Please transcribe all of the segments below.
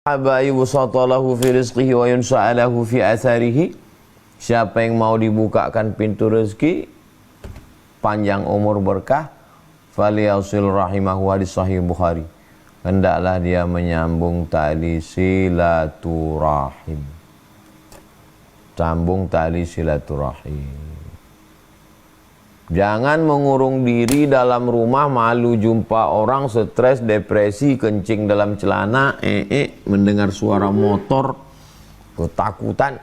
Abai wusatalahu fi rizqihi wa yunsa'alahu fi atharihi. Siapa yang mau dibukakan pintu rezeki, panjang umur berkah, falyasil rahimahu, hadis sahih Bukhari. Hendaklah dia menyambung tali silaturahim. Sambung tali silaturahim. Jangan mengurung diri dalam rumah, malu jumpa orang, stres, depresi, kencing dalam celana, mendengar suara motor, ketakutan.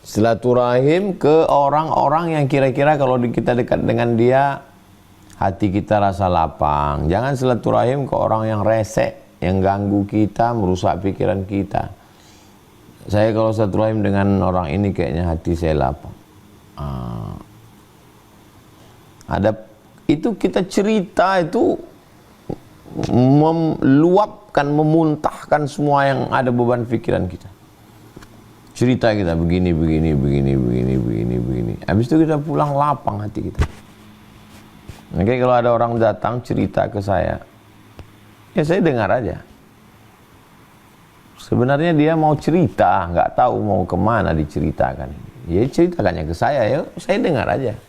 Silaturahim ke orang-orang yang kira-kira kalau kita dekat dengan dia, hati kita rasa lapang. Jangan silaturahim ke orang yang resek, yang ganggu kita, merusak pikiran kita. Saya kalau silaturahim dengan orang ini kayaknya hati saya lapang. Ada itu kita cerita itu meluapkan, memuntahkan semua yang ada beban pikiran kita. Cerita kita begini. Habis itu kita pulang lapang hati kita. Oke, kalau ada orang datang cerita ke saya, ya saya dengar aja. Sebenarnya dia mau cerita, nggak tahu mau kemana diceritakan. Ya ceritakannya ke saya, ya saya dengar aja.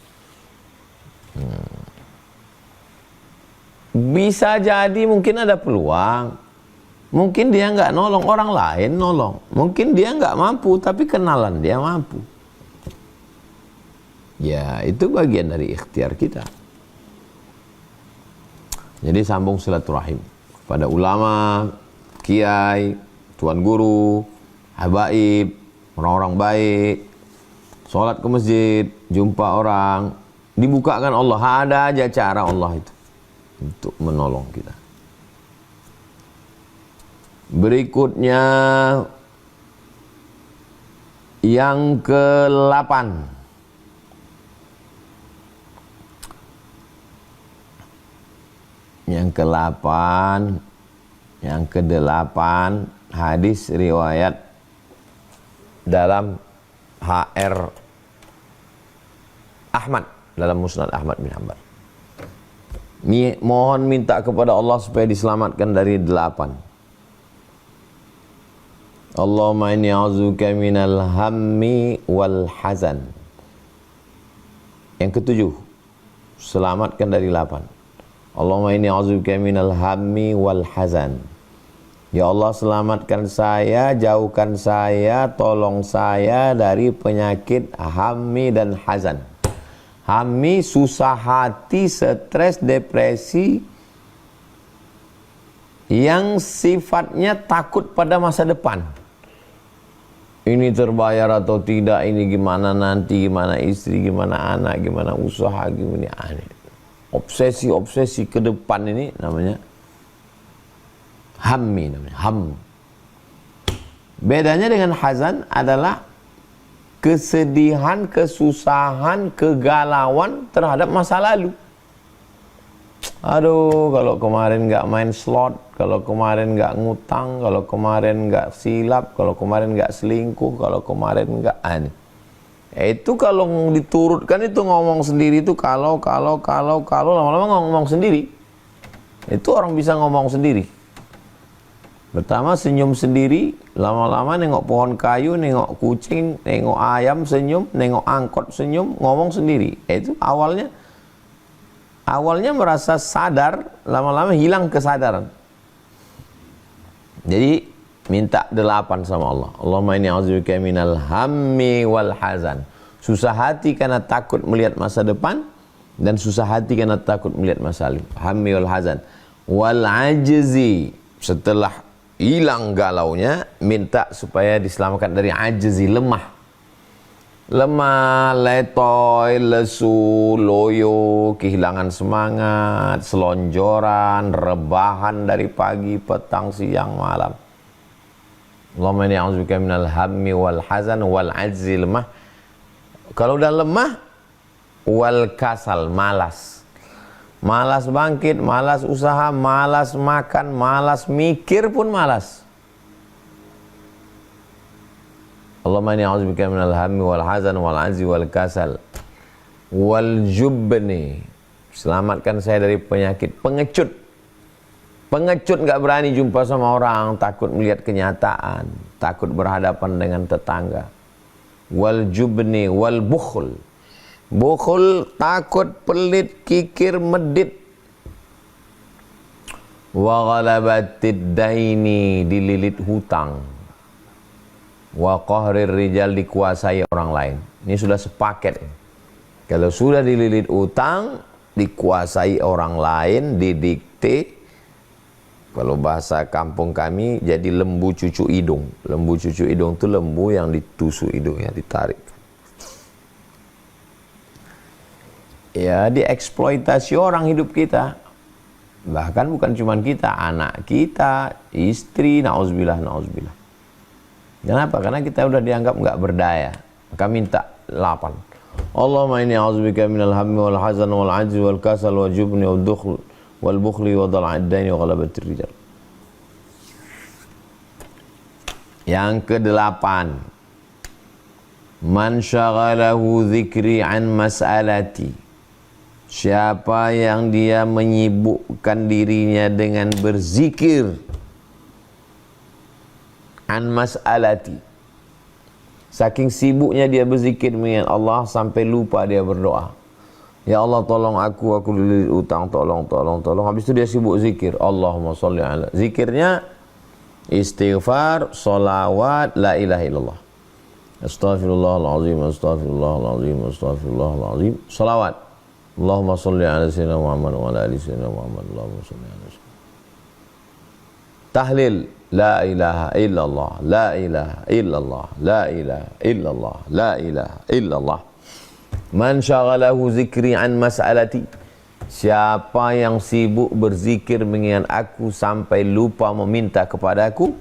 Bisa jadi mungkin ada peluang, mungkin dia nggak nolong, orang lain nolong, mungkin dia nggak mampu tapi kenalan dia mampu. Ya itu bagian dari ikhtiar kita. Jadi sambung silaturahim kepada ulama, kiai, tuan guru, habaib, orang-orang baik. Sholat ke masjid, jumpa orang, dibukakan Allah, ada aja cara Allah itu untuk menolong kita. Berikutnya yang ke-8. Yang ke-8, yang ke-8 hadis riwayat dalam HR Ahmad, dalam Musnad Ahmad bin Hanbal. Mohon minta kepada Allah supaya diselamatkan dari 8. Allahumma inni a'udzubika minal hammi wal hazan. Yang ke-7, selamatkan dari 8. Allahumma inni a'udzubika minal hammi wal hazan. Ya Allah, selamatkan saya, jauhkan saya, tolong saya dari penyakit hammi dan hazan. Hammi susah hati, stres, depresi yang sifatnya takut pada masa depan. Ini terbayar atau tidak, ini gimana nanti, gimana istri, gimana anak, gimana usaha, gimana aneh. Obsesi ke depan ini namanya hammi, namanya ham. Bedanya dengan hazan adalah kesedihan, kesusahan, kegalauan terhadap masa lalu. Aduh, kalau kemarin nggak main slot, kalau kemarin nggak ngutang, kalau kemarin nggak silap, kalau kemarin nggak selingkuh, kalau kemarin nggak aneh. Itu kalau diturutkan itu ngomong sendiri itu kalau lama-lama ngomong sendiri. Itu orang bisa ngomong sendiri. Pertama senyum sendiri, lama-lama nengok pohon kayu, nengok kucing, nengok ayam senyum, nengok angkot senyum, ngomong sendiri. Itu awalnya merasa sadar, lama-lama hilang kesadaran. Jadi minta 8 sama Allah. Allahumma inni a'udzubika minal hammi wal hazan. Susah hati karena takut melihat masa depan, dan susah hati karena takut melihat masa lalu. Hammi wal hazan. Wal ajzi, setelah hilang galaunya, minta supaya diselamatkan dari ajzi, lemah, letoy, lesu, loyo, kehilangan semangat, selonjoran, rebahan dari pagi, petang, siang, malam. Allahumma inni a'udzubika minal hammi wal hazan wal ajzi, lemah. Kalau udah lemah, wal kasal, malas. Malas bangkit, malas usaha, malas makan, malas mikir pun malas. Allahumma inni a'udzubika minal hammi wal hazan wal ajzi wal kasal wal jubni. Selamatkan saya dari penyakit pengecut. Pengecut nggak berani jumpa sama orang, takut melihat kenyataan, takut berhadapan dengan tetangga. Wal jubni wal bukhl. Bukhl takut, pelit, kikir, medit. Wa ghalabatid daini, dililit hutang. Wa qahrir rijal, dikuasai orang lain. Ini sudah sepaket. Kalau sudah dililit hutang, dikuasai orang lain, didikte. Kalau bahasa kampung kami jadi lembu cucu hidung. Lembu cucu hidung itu lembu yang ditusuk hidungnya, ditarik. Ya, dieksploitasi orang hidup kita. Bahkan bukan cuma kita, anak kita, istri, na'udzubillah, na'udzubillah. Kenapa? Karena kita udah dianggap nggak berdaya. Maka minta 8. Allahumma inni a'udzubika minal hammi wal hazan wal ajzi wal kasal wal jubni wal dukhl wal bukhli wa dhala'id daini wa ghalabatir rijal. Yang ke-8, man syaghalahu dzikri an mas'alati. Siapa yang dia menyibukkan dirinya dengan berzikir an mas'alati. Saking sibuknya dia berzikir mengingat Allah sampai lupa dia berdoa. Ya Allah tolong aku dililit utang, tolong. Habis itu dia sibuk zikir. Allahumma sholli ala. Zikirnya istighfar, sholawat, la ilaha illallah. Astaghfirullahaladzim, astaghfirullahaladzim, astaghfirullahaladzim. Sholawat. Allahumma sholli ala sayyidina Muhammad wa ala ali sayyidina Muhammad. Allahumma sholli ala sayyidina. Tahlil. La ilaha illallah, la ilaha illallah, la ilaha illallah, la ilaha illallah. Man syaghalahu zikri an mas'alati. Siapa yang sibuk berzikir mengingat aku sampai lupa meminta kepadaku,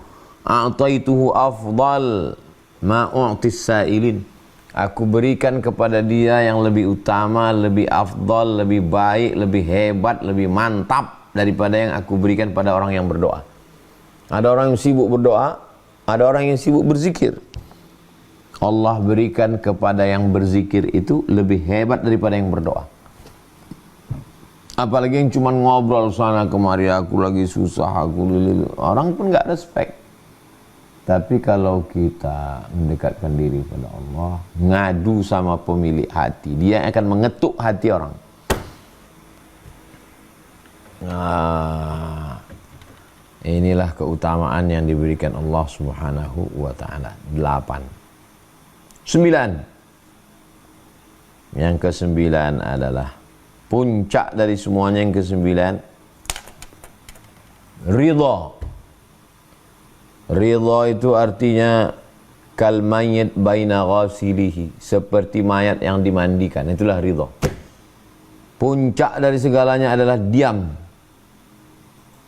a'taituhu afdal ma u'tis sa'ilin. Aku berikan kepada dia yang lebih utama, lebih afdal, lebih baik, lebih hebat, lebih mantap daripada yang aku berikan pada orang yang berdoa. Ada orang yang sibuk berdoa, ada orang yang sibuk berzikir. Allah berikan kepada yang berzikir itu lebih hebat daripada yang berdoa. Apalagi yang cuma ngobrol sana kemari, aku lagi susah, orang pun nggak respect. Tapi kalau kita mendekatkan diri pada Allah, ngadu sama pemilik hati, dia akan mengetuk hati orang. Nah, inilah keutamaan yang diberikan Allah Subhanahu wa ta'ala. 8. 9. Yang ke-9 adalah puncak dari semuanya. Yang ke-9, ridha. Ridha itu artinya kal mayyit baina ghasilihi, seperti mayat yang dimandikan. Itulah ridha. Puncak dari segalanya adalah diam.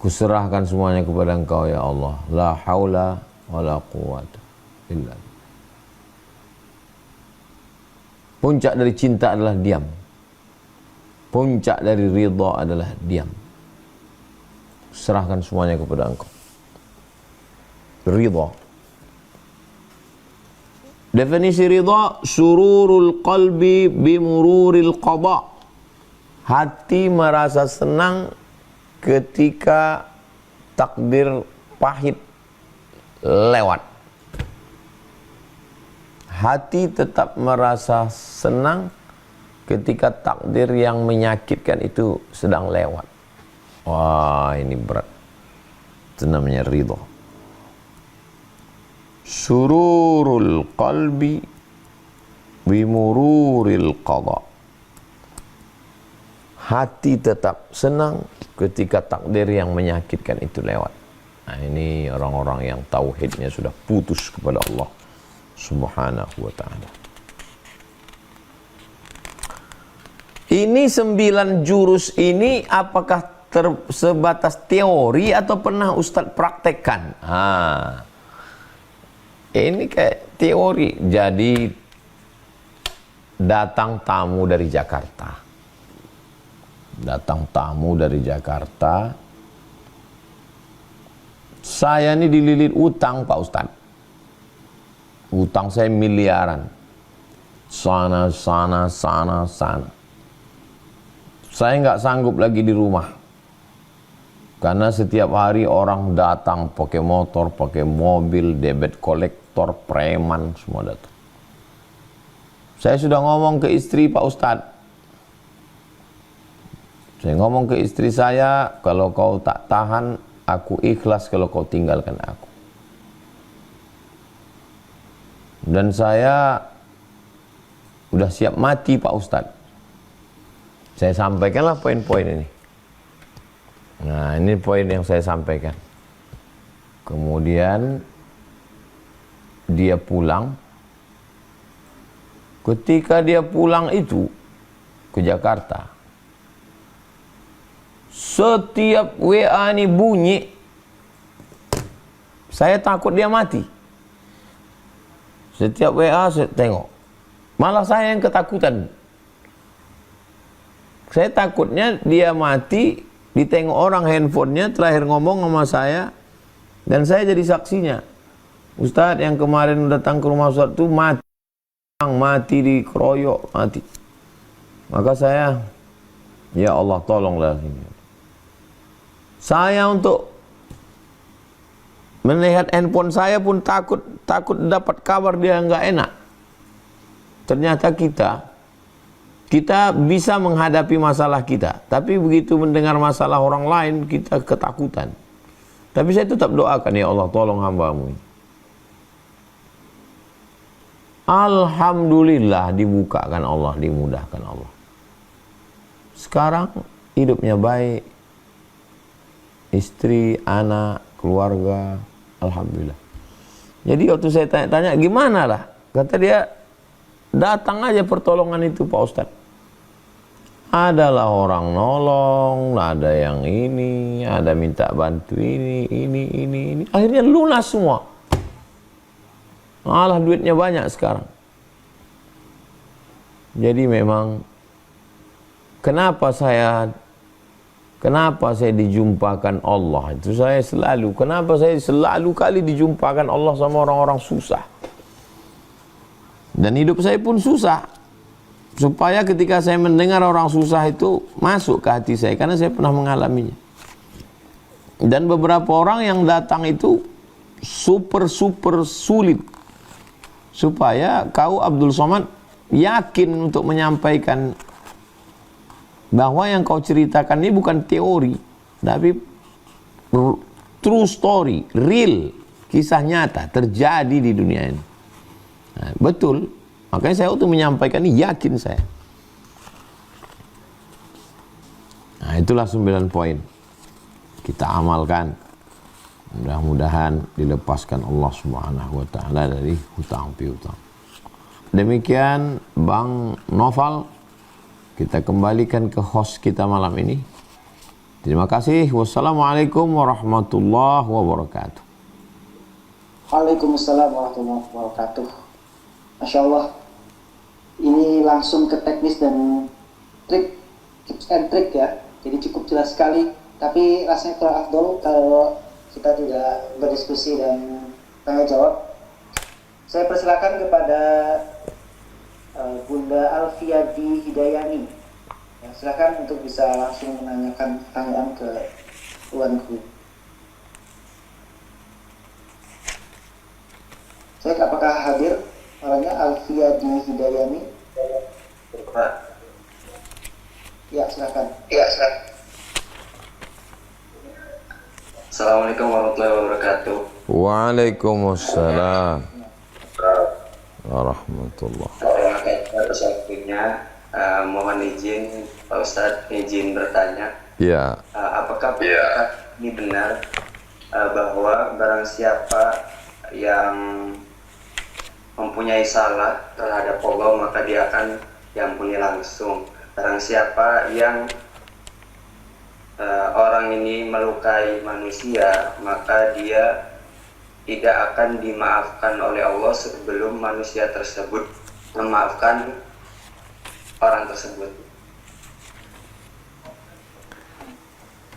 Kuserahkan semuanya kepada Engkau ya Allah. La haula wa la quwata illa billah. Puncak dari cinta adalah diam. Puncak dari ridha adalah diam. Serahkan semuanya kepada Engkau. Ridha. Definisi ridha, sururul qalbi bimururil qada. Hati merasa senang ketika takdir pahit lewat. Hati tetap merasa senang ketika takdir yang menyakitkan itu sedang lewat. Wah, ini berat. Itu namanya ridha. Sururul qalbi bimururil qada. Hati tetap senang ketika takdir yang menyakitkan itu lewat. Nah, ini orang-orang yang tauhidnya sudah putus kepada Allah Subhanahu wa ta'ala. Ini 9 jurus ini apakah sebatas teori atau pernah Ustadz praktekkan? Ini kayak teori. Jadi datang tamu dari Jakarta. Saya ini dililit utang Pak Ustadz. Utang saya miliaran. Sana. Saya nggak sanggup lagi di rumah. Karena setiap hari orang datang pakai motor, pakai mobil, debit kolektor, preman, semua datang. Saya sudah ngomong ke istri Pak Ustadz. Saya ngomong ke istri saya, kalau kau tak tahan, aku ikhlas kalau kau tinggalkan aku. Dan saya udah siap mati Pak Ustadz. Saya sampaikanlah poin-poin ini. Nah, ini poin yang saya sampaikan. Kemudian dia pulang. Ketika dia pulang itu ke Jakarta, setiap WA ini bunyi, saya takut dia mati. Setiap WA saya tengok, malah saya yang ketakutan. Saya takutnya dia mati, ditengok orang handphonenya, terakhir ngomong sama saya, dan saya jadi saksinya. Ustadz yang kemarin datang ke rumah Ustadz itu mati dikeroyok, mati. Maka saya, ya Allah tolonglah ini. Saya untuk melihat handphone saya pun takut dapat kabar dia nggak enak. Ternyata kita bisa menghadapi masalah kita, tapi begitu mendengar masalah orang lain kita ketakutan. Tapi saya tetap doakan, ya Allah tolong hamba-Mu ini. Alhamdulillah dibukakan Allah, dimudahkan Allah. Sekarang hidupnya baik, istri, anak, keluarga, alhamdulillah. Jadi waktu saya tanya-tanya gimana lah, kata dia, datang aja pertolongan itu Pak Ustadz. Adalah orang nolong, ada yang ini, ada minta bantu ini. Akhirnya lunas semua. Malah duitnya banyak sekarang. Jadi memang kenapa saya dijumpakan Allah? Itu kenapa saya selalu kali dijumpakan Allah sama orang-orang susah. Dan hidup saya pun susah. Supaya ketika saya mendengar orang susah itu masuk ke hati saya, karena saya pernah mengalaminya. Dan beberapa orang yang datang itu super sulit. Supaya kau Abdul Somad yakin untuk menyampaikan bahwa yang kau ceritakan ini bukan teori, tapi true story, real, kisah nyata terjadi di dunia ini. Nah, betul. Makanya saya waktu menyampaikan ini yakin saya. Nah, itulah 9 poin. Kita amalkan. Mudah-mudahan dilepaskan Allah Subhanahu wa taala dari hutang piutang. Demikian Bang Noval, kita kembalikan ke host kita malam ini. Terima kasih. Wassalamualaikum warahmatullahi wabarakatuh. Waalaikumsalam warahmatullahi wabarakatuh. Masya Allah, ini langsung ke teknis dan tips and trick ya. Jadi cukup jelas sekali. Tapi rasanya kurang afdol kalau kita tidak berdiskusi dan tanya jawab. Saya persilakan kepada Bunda Alfiadi Hidayani. Ya, silakan untuk bisa langsung menanyakan pertanyaan ke tuanku. Saya apakah hadir orangnya Alfiadi Hidayani? Ya, silakan. Assalamualaikum warahmatullahi wabarakatuh. Waalaikumsalam warahmatullahi. Terima kasih atas waktunya. Mohon izin Pak Ustadz, izin bertanya. Ya. Apakah ini benar bahwa barang siapa yang mempunyai salah terhadap Allah maka dia akan diampuni langsung. Barang siapa yang orang ini melukai manusia maka dia tidak akan dimaafkan oleh Allah sebelum manusia tersebut memaafkan orang tersebut.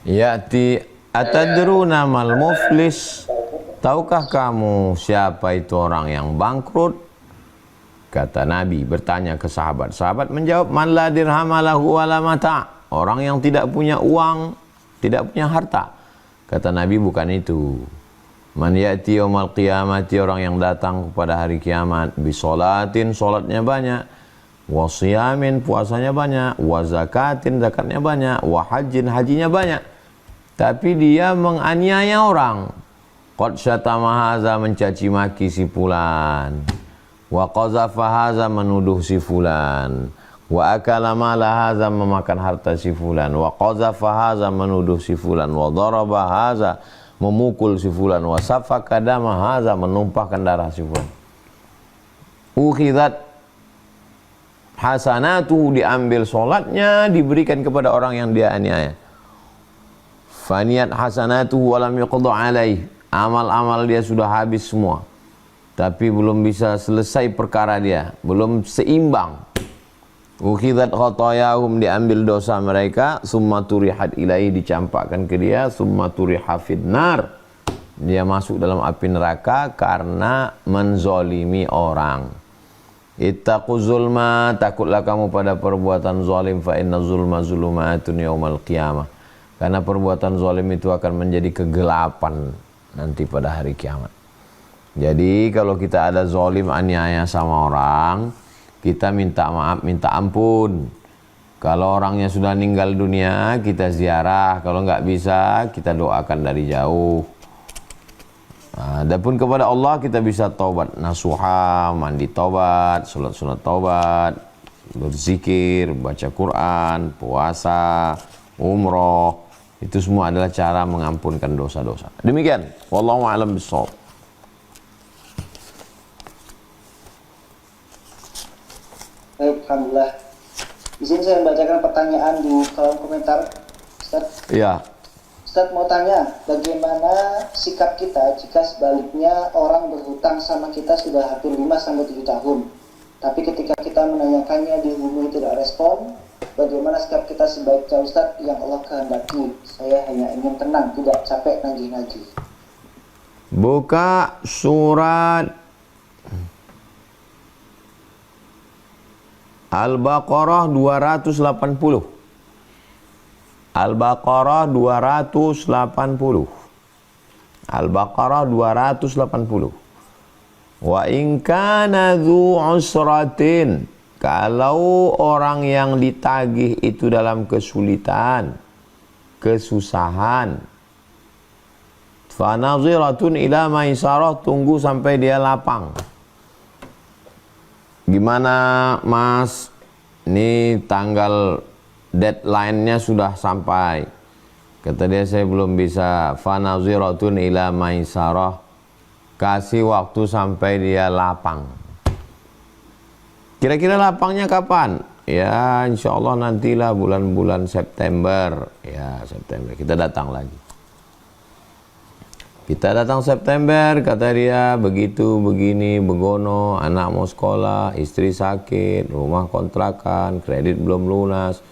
Ya'ti atadruna mal muflis. Tahukah kamu siapa itu orang yang bangkrut? Kata Nabi bertanya ke sahabat. Sahabat menjawab, man la dirhama lahu wala mata'. Orang yang tidak punya uang, tidak punya harta. Kata Nabi bukan itu. Man ya'ti yaumal qiyamati, orang yang datang kepada hari kiamat, bisolatin, solatnya banyak, wa siyamin, puasanya banyak, wa zakatin, zakatnya banyak, wa hajjin, hajinya banyak. Tapi dia menganiaya orang. Qad syatama haza, mencaci maki si fulan. Wa qazafa haza, menuduh si fulan. Wa akala mala haza, memakan harta si fulan. Wa qazafa haza, menuduh si fulan. Wa daraba haza, memukul si fulan. Wa safaka dama haza, menumpahkan darah si fulan. Ukhidat hasanatuhu, diambil solatnya, diberikan kepada orang yang dia aniaya. Faniyat hasanatuhu walam yuqda alaih, amal-amal dia sudah habis semua, tapi belum bisa selesai perkara dia, belum seimbang. Ukhidat khatayahum, diambil dosa mereka, summa turihat ilaihi, dicampakkan ke dia, summa turiha fidnar, dia masuk dalam api neraka karena menzolimi orang. Ittaqu zulma, takutlah kamu pada perbuatan zalim, fa inna zulma zulumatun yaumal qiyamah, karena perbuatan zalim itu akan menjadi kegelapan nanti pada hari kiamat. Jadi kalau kita ada zalim, aniaya sama orang, kita minta maaf, minta ampun. Kalau orangnya sudah meninggal dunia, kita ziarah. Kalau nggak bisa, kita doakan dari jauh. Adapun kepada Allah, kita bisa taubat nasuha, mandi taubat, salat sunat taubat, berzikir, baca Quran, puasa, umroh. Itu semua adalah cara mengampunkan dosa-dosa. Demikian, wallahu a'lam bishawab. Baik, alhamdulillah. Izin saya membacakan pertanyaan di kolom komentar, Ustaz. Iya. Ustaz mau tanya, bagaimana sikap kita jika sebaliknya orang berhutang sama kita sudah hampir 5-7 tahun, tapi ketika kita menanyakannya dihubungi tidak respon, bagaimana sikap kita sebaiknya Ustaz yang Allah kehendaki? Saya hanya ingin tenang, tidak capek nagih-nagih. Buka surat Al-Baqarah 280. Al-Baqarah 280. Al-Baqarah 280. Wa in kana dzu usratin, kalau orang yang ditagih itu dalam kesulitan, kesusahan, fa naziratun ila maisarah, tunggu sampai dia lapang. Gimana Mas, ini tanggal deadline-nya sudah sampai. Kata dia, saya belum bisa. Fa naziratun ila maisarah, kasih waktu sampai dia lapang. Kira-kira lapangnya kapan? Ya insya Allah nantilah bulan-bulan September. Ya September kita datang lagi. Kita datang September, kata dia, begitu, begini, begono, anak mau sekolah, istri sakit, rumah kontrakan, kredit belum lunas.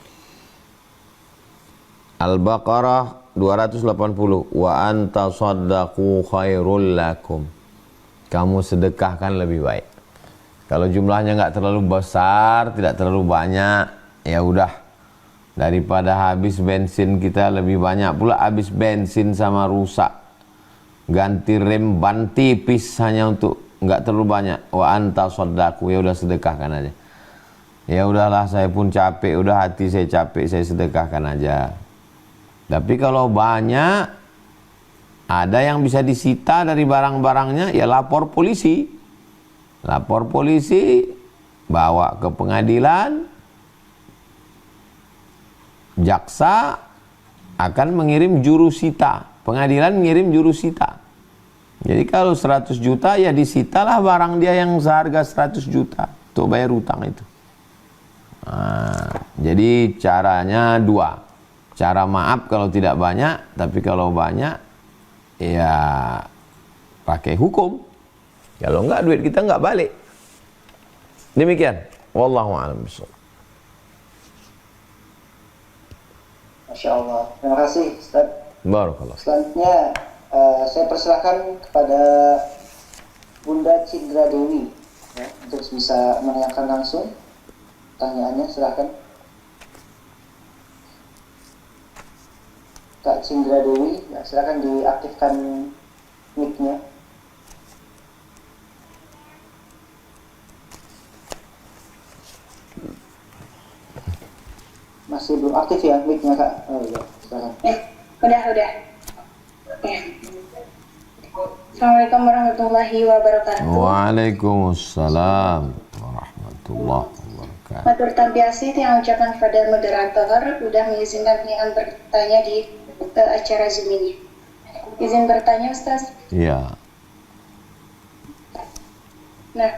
Al-Baqarah 280. Wa anta saddaqu khairul lakum. Kamu sedekahkan lebih baik. Kalau jumlahnya nggak terlalu besar, tidak terlalu banyak, ya udah. Daripada habis bensin kita, lebih banyak pula habis bensin sama rusak. Ganti rem ban tipis hanya untuk nggak terlalu banyak. Wa anta saddaqu, ya udah sedekahkan aja. Ya udahlah, saya pun capek, udah hati saya capek, saya sedekahkan aja. Tapi kalau banyak, ada yang bisa disita dari barang-barangnya, ya lapor polisi. Lapor polisi, bawa ke pengadilan, jaksa akan mengirim jurusita. Pengadilan mengirim jurusita. Jadi kalau 100 juta, ya disitalah barang dia yang seharga 100 juta untuk bayar utang itu. Jadi caranya dua. Cara maaf kalau tidak banyak, tapi kalau banyak, ya pakai hukum. Kalau enggak, duit kita enggak balik. Demikian. Wallahu a'lam bishawab. Masya Allah. Terima kasih Ustaz. Barakallah. Selanjutnya saya persilahkan kepada Bunda Cindra Dewi ya, untuk bisa menanyakan langsung pertanyaannya, silahkan. Kak Cindra Dewi, ya, silakan diaktifkan mic-nya. Masih belum aktif ya mic-nya Kak? Oh iya, silakan. Udah. Ya. Assalamualaikum warahmatullahi wabarakatuh. Waalaikumsalam warahmatullahi wabarakatuh. Matur tambiasi yang ucapan pada moderator udah mengizinkan dengan bertanya di acara Zoom ini. Izin bertanya Ustaz? Iya. Nah,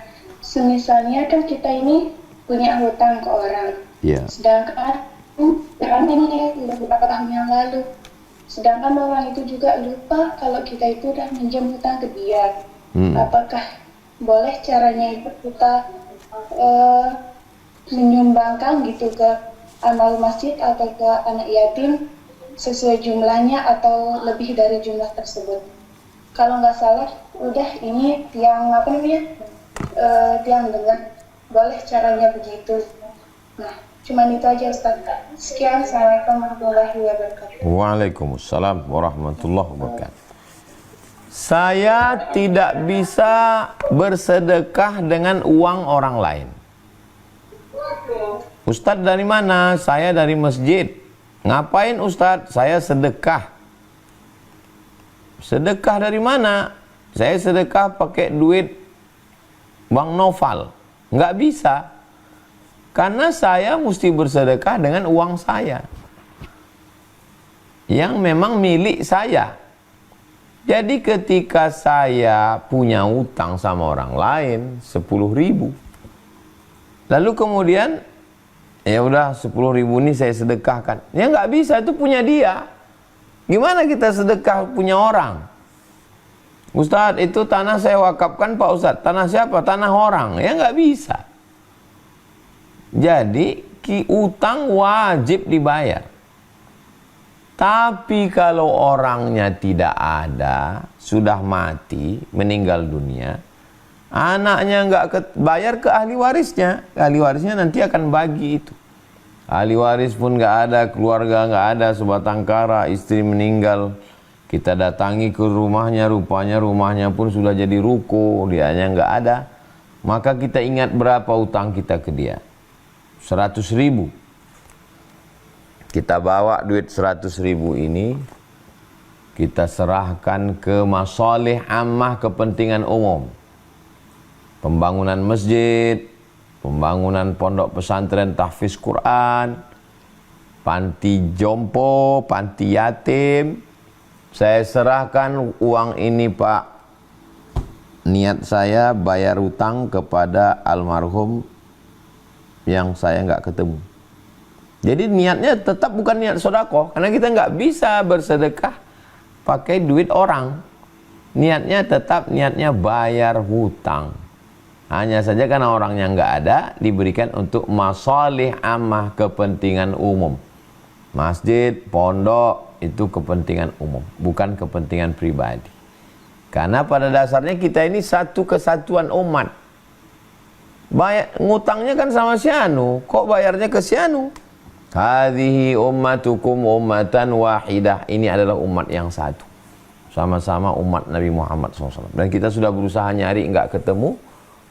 semisalnya kan kita ini punya hutang ke orang. Iya. Sedangkan ini udah beberapa tahun yang lalu. Sedangkan orang itu juga lupa kalau kita itu udah minjem hutang ke dia. Apakah boleh caranya itu kita menyumbangkan gitu ke amal masjid atau ke anak yatim sesuai jumlahnya atau lebih dari jumlah tersebut? Kalau nggak salah, udah ini tiang dengan boleh caranya begitu. Nah, cuman itu aja Ustaz. Sekian, Assalamualaikum warahmatullahi wabarakatuh. Waalaikumsalam warahmatullahi wabarakatuh. Saya tidak bisa bersedekah dengan uang orang lain. Ustadz dari mana? Saya dari masjid. Ngapain Ustadz? Saya sedekah. Sedekah dari mana? Saya sedekah pakai duit Bang Noval. Nggak bisa. Karena saya mesti bersedekah dengan uang saya. Yang memang milik saya. Jadi ketika saya punya utang sama orang lain 10.000. Lalu kemudian ya udah 10.000 ini saya sedekahkan. Ya nggak bisa, itu punya dia. Gimana kita sedekah punya orang? Ustadz, itu tanah saya wakafkan Pak Ustadz. Tanah siapa? Tanah orang. Ya nggak bisa. Jadi utang wajib dibayar. Tapi kalau orangnya tidak ada, sudah mati, meninggal dunia, anaknya nggak bayar ke ahli warisnya. Ahli warisnya nanti akan bagi itu. Ahli waris pun nggak ada, keluarga nggak ada, sebatang kara, istri meninggal. Kita datangi ke rumahnya, rupanya rumahnya pun sudah jadi ruko, dianya nggak ada. Maka kita ingat berapa utang kita ke dia. 100.000. Kita bawa duit 100.000 ini, kita serahkan ke masalih ammah, kepentingan umum. Pembangunan masjid, pembangunan pondok pesantren tahfiz Quran, panti jompo, panti yatim. Saya serahkan uang ini Pak. Niat saya bayar utang kepada almarhum yang saya nggak ketemu. Jadi niatnya tetap bukan niat sedekah, karena kita nggak bisa bersedekah pakai duit orang. Niatnya tetap niatnya bayar hutang. Hanya saja karena orangnya nggak ada, diberikan untuk masalih ammah, kepentingan umum. Masjid, pondok itu kepentingan umum, bukan kepentingan pribadi. Karena pada dasarnya kita ini satu kesatuan umat. Ngutangnya kan sama si Anu, kok bayarnya ke si Anu? Hadhihi ummatukum ummatan wahidah. Ini adalah umat yang satu. Sama-sama umat Nabi Muhammad SAW. Dan kita sudah berusaha nyari, nggak ketemu.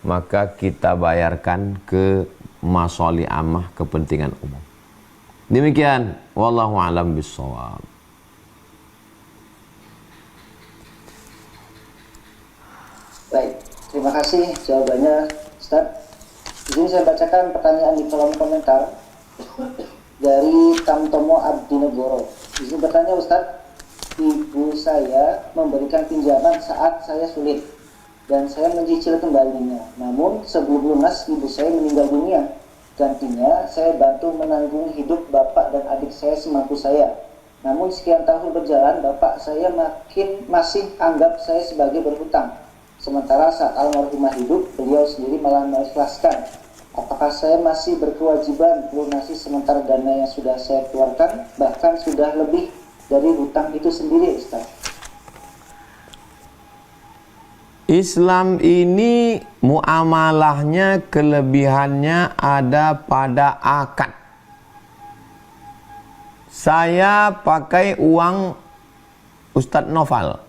Maka kita bayarkan ke masalih ammah, kepentingan umum. Demikian. Wallahu a'lam bishawab. Baik, terima kasih jawabannya Ustaz. Izin saya bacakan pertanyaan di kolom komentar dari Tamtomo Abdinegoro. Izin bertanya Ustaz, ibu saya memberikan pinjaman saat saya sulit dan saya mencicil kembalinya. Namun sebelum lunas ibu saya meninggal dunia. Gantinya saya bantu menanggung hidup bapak dan adik saya semampu saya. Namun sekian tahun berjalan bapak saya masih anggap saya sebagai berhutang. Sementara saat almarhumah hidup beliau sendiri malah mengikhlaskan. Apakah saya masih berkewajiban melunasi sementara dana yang sudah saya keluarkan, bahkan sudah lebih dari hutang itu sendiri, Ustaz? Islam ini muamalahnya, kelebihannya ada pada akad. saya pakai uang Ustadz Noval.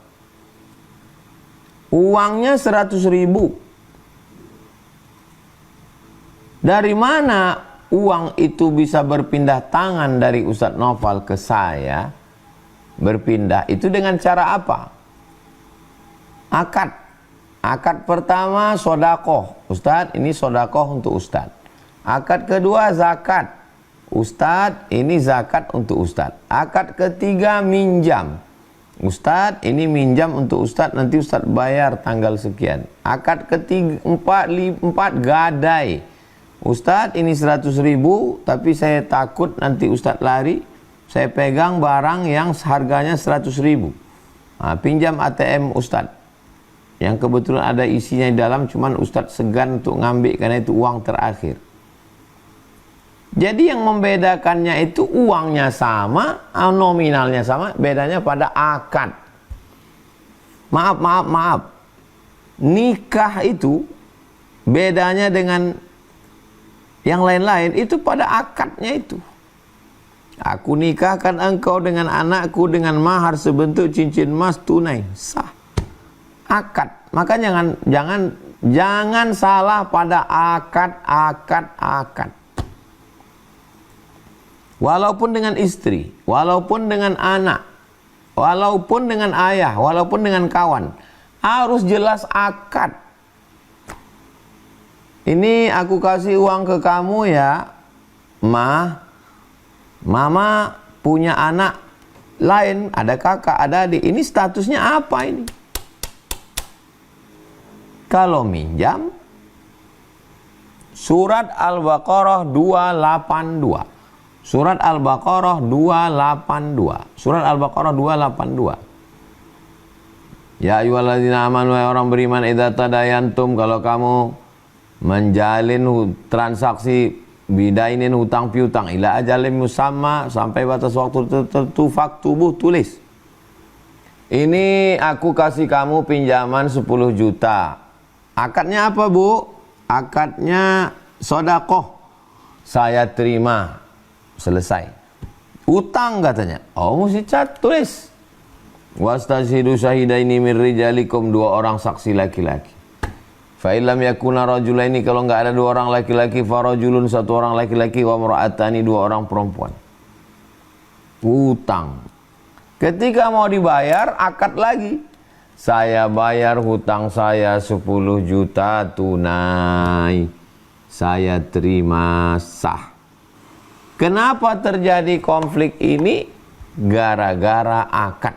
Uangnya 100.000. Dari mana uang itu bisa berpindah tangan dari Ustadz Noval ke saya? Berpindah itu dengan cara apa? Akad. Akad pertama sodakoh. Ustadz, ini sodakoh untuk Ustadz. Akad kedua zakat. Ustadz, ini zakat untuk Ustadz. Akad ketiga minjam. Ustadz, ini minjam untuk Ustadz, nanti Ustadz bayar tanggal sekian. Akad ketiga, empat gadai. Ustadz, ini 100.000, tapi saya takut nanti Ustadz lari. Saya pegang barang yang harganya 100.000. Nah, pinjam ATM Ustadz. Yang kebetulan ada isinya di dalam, cuman Ustadz segan untuk ngambil karena itu uang terakhir. Jadi yang membedakannya itu uangnya sama, nominalnya sama, bedanya pada akad. Maaf. Nikah itu bedanya dengan yang lain-lain itu pada akadnya itu. Aku nikahkan engkau dengan anakku dengan mahar sebentuk cincin emas tunai. Sah. Akad. Maka jangan salah pada akad. Walaupun dengan istri, walaupun dengan anak, walaupun dengan ayah, walaupun dengan kawan, harus jelas akad. Ini aku kasih uang ke kamu ya, Mama punya anak lain, ada kakak, ada adik. Ini statusnya apa ini? Kalau minjam, surat Al-Baqarah 282. Surat Al-Baqarah 282. Surat Al-Baqarah 282. Ya ayyuhalladzina amanu, wahai orang beriman, idza tadayantum, kalau kamu menjalin transaksi bidainin hutang piutang ila ajalin musamma, sampai batas waktu tertentu, faktubuh, tulis. Ini aku kasih kamu pinjaman 10 juta. Akadnya apa, Bu? Akadnya sodakoh. Saya terima. Selesai. Utang katanya. Oh, mesti tulis. Wastashidu syahidaini min rijalikum, 2 orang saksi laki-laki. Fa illam yakuna rajulaini, kalau enggak ada 2 orang laki-laki, farajulun, 1 orang laki-laki, wa mar'atani, 2 orang perempuan. Utang. Ketika mau dibayar, akad lagi. Saya bayar hutang saya 10 juta tunai. Saya terima, sah. Kenapa terjadi konflik ini? Gara-gara akad.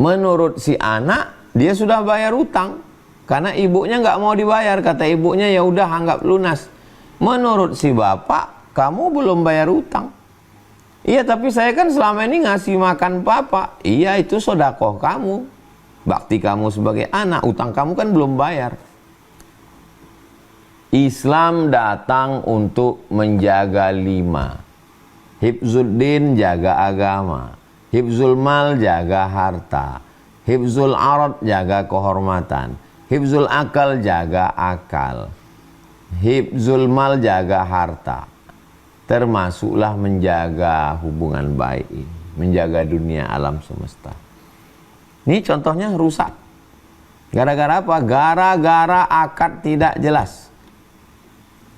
Menurut si anak, dia sudah bayar utang. Karena ibunya nggak mau dibayar. Kata ibunya, ya udah anggap lunas. Menurut si bapak, kamu belum bayar utang. Iya, tapi saya kan selama ini ngasih makan papa. Iya, itu sodakoh kamu. Bakti kamu sebagai anak, utang kamu kan belum bayar. Islam datang untuk menjaga 5. Hifzuddin, jaga agama. Hifzul mal, jaga harta. Hifzul arad, jaga kehormatan. Hifzul akal, jaga akal. Hifzul mal, jaga harta. Termasuklah menjaga hubungan baik ini. Menjaga dunia alam semesta. Ini contohnya rusak. Gara-gara apa? Gara-gara akad tidak jelas.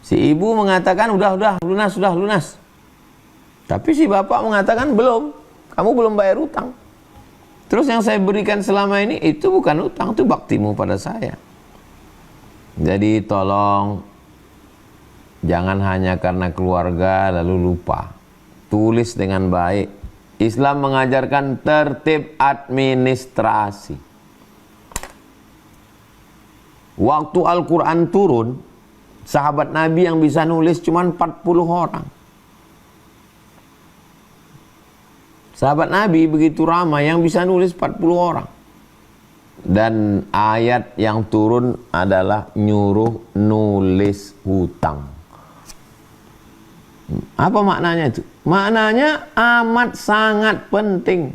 Si ibu mengatakan udah lunas. Tapi si bapak mengatakan belum, kamu belum bayar utang. Terus yang saya berikan selama ini itu bukan utang, itu baktimu pada saya. Jadi tolong jangan hanya karena keluarga lalu lupa. Tulis dengan baik. Islam mengajarkan tertib administrasi. Waktu Al-Quran turun, sahabat Nabi yang bisa nulis cuma 40 orang. Sahabat Nabi begitu ramai, yang bisa nulis 40 orang. Dan ayat yang turun adalah nyuruh nulis hutang. Apa maknanya itu? Maknanya amat sangat penting.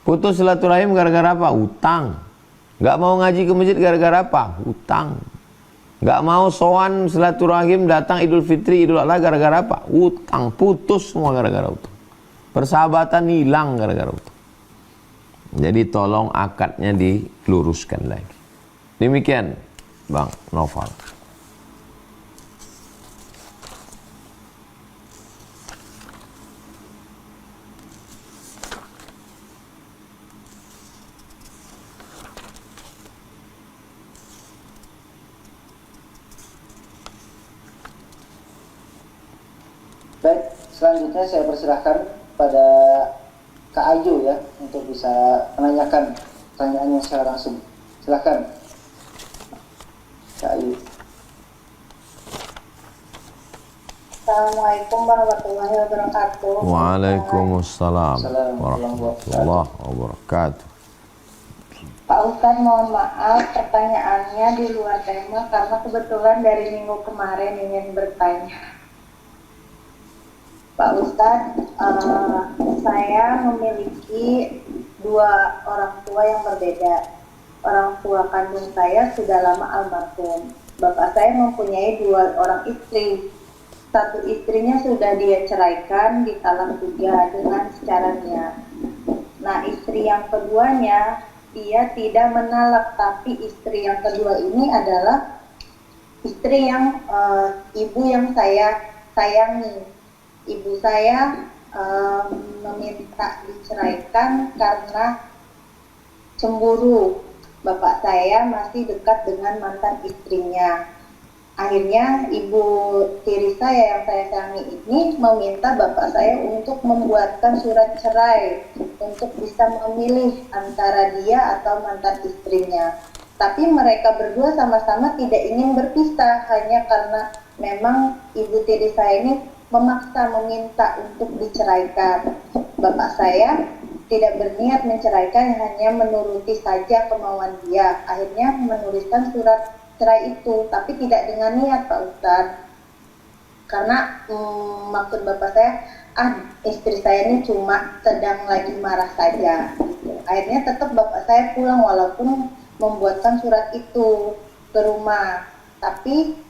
Putus silaturahim gara-gara apa? Hutang. Gak mau ngaji ke masjid gara-gara apa? Hutang. Nggak mau sowan silaturahim, datang Idul Fitri, Idul Adha gara-gara apa? Utang, putus semua gara-gara utang. Persahabatan hilang gara-gara utang. Jadi tolong akadnya diluruskan lagi. Demikian Bang Noval. Baik, selanjutnya saya persilahkan pada Kak Ayu ya untuk bisa menanyakan pertanyaannya secara langsung. Silakan, Kak Ayu. Assalamualaikum warahmatullahi wabarakatuh. Waalaikumsalam warahmatullahi wabarakatuh. Pak Ustadz, mohon maaf pertanyaannya di luar tema karena kebetulan dari minggu kemarin ingin bertanya. Pak Ustadz, saya memiliki dua orang tua yang berbeda. Orang tua kandung saya sudah lama almarhum. Bapak saya mempunyai dua orang istri. Satu istrinya sudah dia ceraikan, ditalak juga dengan secaranya. Nah, istri yang keduanya, dia tidak menalak, tapi istri yang kedua ini adalah istri yang ibu yang saya sayangi. Ibu saya meminta diceraikan karena cemburu. Bapak saya masih dekat dengan mantan istrinya. Akhirnya ibu tiri saya yang saya sayangi ini meminta bapak saya untuk membuatkan surat cerai untuk bisa memilih antara dia atau mantan istrinya. Tapi mereka berdua sama-sama tidak ingin berpisah hanya karena memang ibu tiri saya ini memaksa meminta untuk diceraikan. Bapak saya tidak berniat menceraikan, hanya menuruti saja kemauan dia. Akhirnya menuliskan surat cerai itu, tapi tidak dengan niat, Pak Ustadz. Karena maksud bapak saya, istri saya ini cuma sedang lagi marah saja. Gitu. Akhirnya tetap bapak saya pulang walaupun membuatkan surat itu ke rumah. Tapi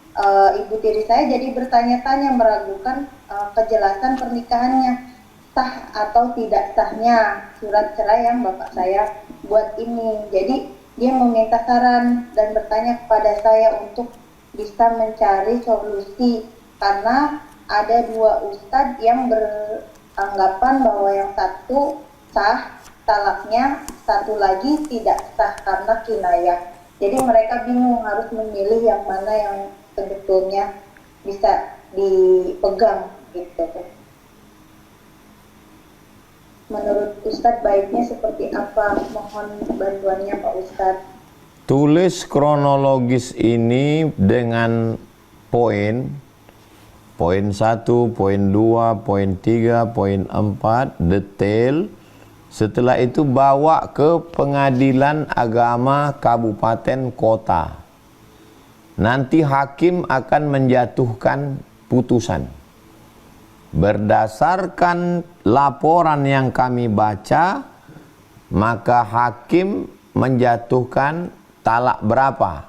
ibu tiri saya jadi bertanya-tanya, meragukan kejelasan pernikahannya, sah atau tidak sahnya surat cerai yang bapak saya buat ini. Jadi dia meminta saran dan bertanya kepada saya untuk bisa mencari solusi, karena ada dua ustadz yang beranggapan bahwa yang satu sah talaknya, satu lagi tidak sah karena kinayah. Jadi mereka bingung harus memilih yang mana yang sebetulnya bisa dipegang gitu. Menurut Ustadz baiknya seperti apa? Mohon bantuannya Pak Ustadz. Tulis kronologis ini dengan poin 1, poin 2, poin 3, poin 4, detail. Setelah itu bawa ke pengadilan agama kabupaten kota. Nanti hakim akan menjatuhkan putusan. Berdasarkan laporan yang kami baca, maka hakim menjatuhkan talak berapa.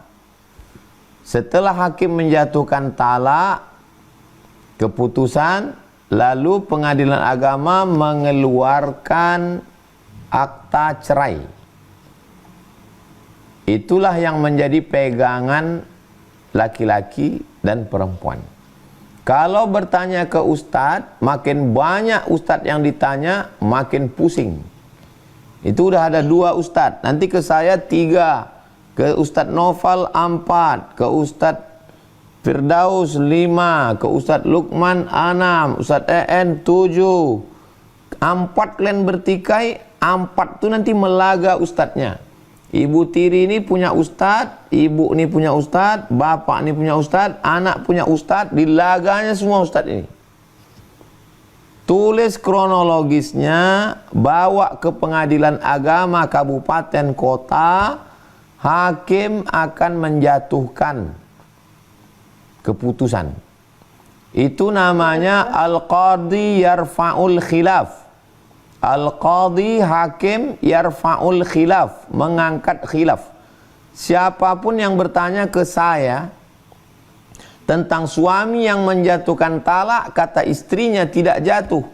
Setelah hakim menjatuhkan talak, keputusan, lalu pengadilan agama mengeluarkan akta cerai. Itulah yang menjadi pegangan laki-laki dan perempuan. Kalau bertanya ke ustadz, makin banyak ustadz yang ditanya, makin pusing. Itu udah ada 2 ustadz, nanti ke saya 3, ke Ustadz Noval 4, ke Ustadz Firdaus 5, ke Ustadz Lukman 6, Ustadz EN 7. 4 kalian bertikai, 4 itu nanti melaga ustadznya. Ibu tiri ini punya ustadz, ibu ini punya ustadz, bapak ini punya ustadz, anak punya ustadz, dilaganya semua ustadz ini. Tulis kronologisnya, bawa ke pengadilan agama kabupaten kota, hakim akan menjatuhkan keputusan. Itu namanya al-qadhi yarfa'ul khilaf. Al-qadhi hakim yarfa'ul khilaf, mengangkat khilaf. Siapapun yang bertanya ke saya, Tentang suami yang menjatuhkan talak, kata istrinya tidak jatuh.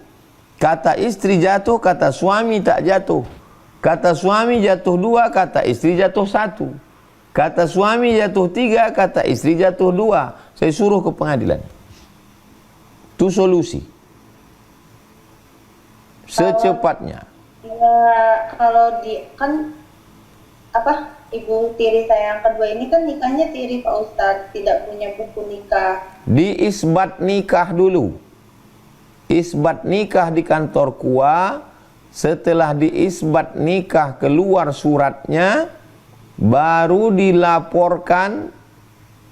Kata istri jatuh, kata suami tak jatuh. Kata suami jatuh 2, kata istri jatuh 1. Kata suami jatuh 3, kata istri jatuh 2. Saya suruh ke pengadilan. Itu solusi. Secepatnya. Kalau di kan apa ibu tiri saya yang kedua ini kan nikahnya tiri Pak Ustadz, tidak punya buku nikah. Diisbat nikah dulu. Isbat nikah di kantor KUA. Setelah diisbat nikah keluar suratnya, baru dilaporkan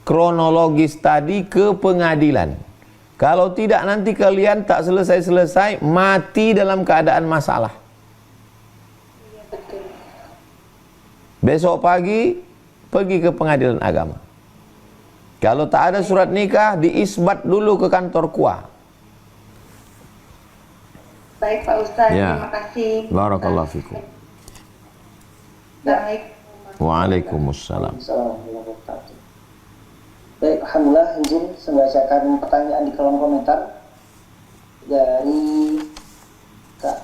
kronologis tadi ke pengadilan. Kalau tidak nanti kalian tak selesai-selesai, mati dalam keadaan masalah. Iya betul. Besok pagi pergi ke pengadilan agama. Kalau tak ada surat nikah, diisbat dulu ke kantor KUA. Baik Pak Ustadz, Ya. terima kasih. Barakallahu fikum. Baik. Waalaikumsalam. Assalamualaikum warahmatullahi wabarakatuh. Baik, alhamdulillah izin membacakan pertanyaan di kolom komentar dari Kak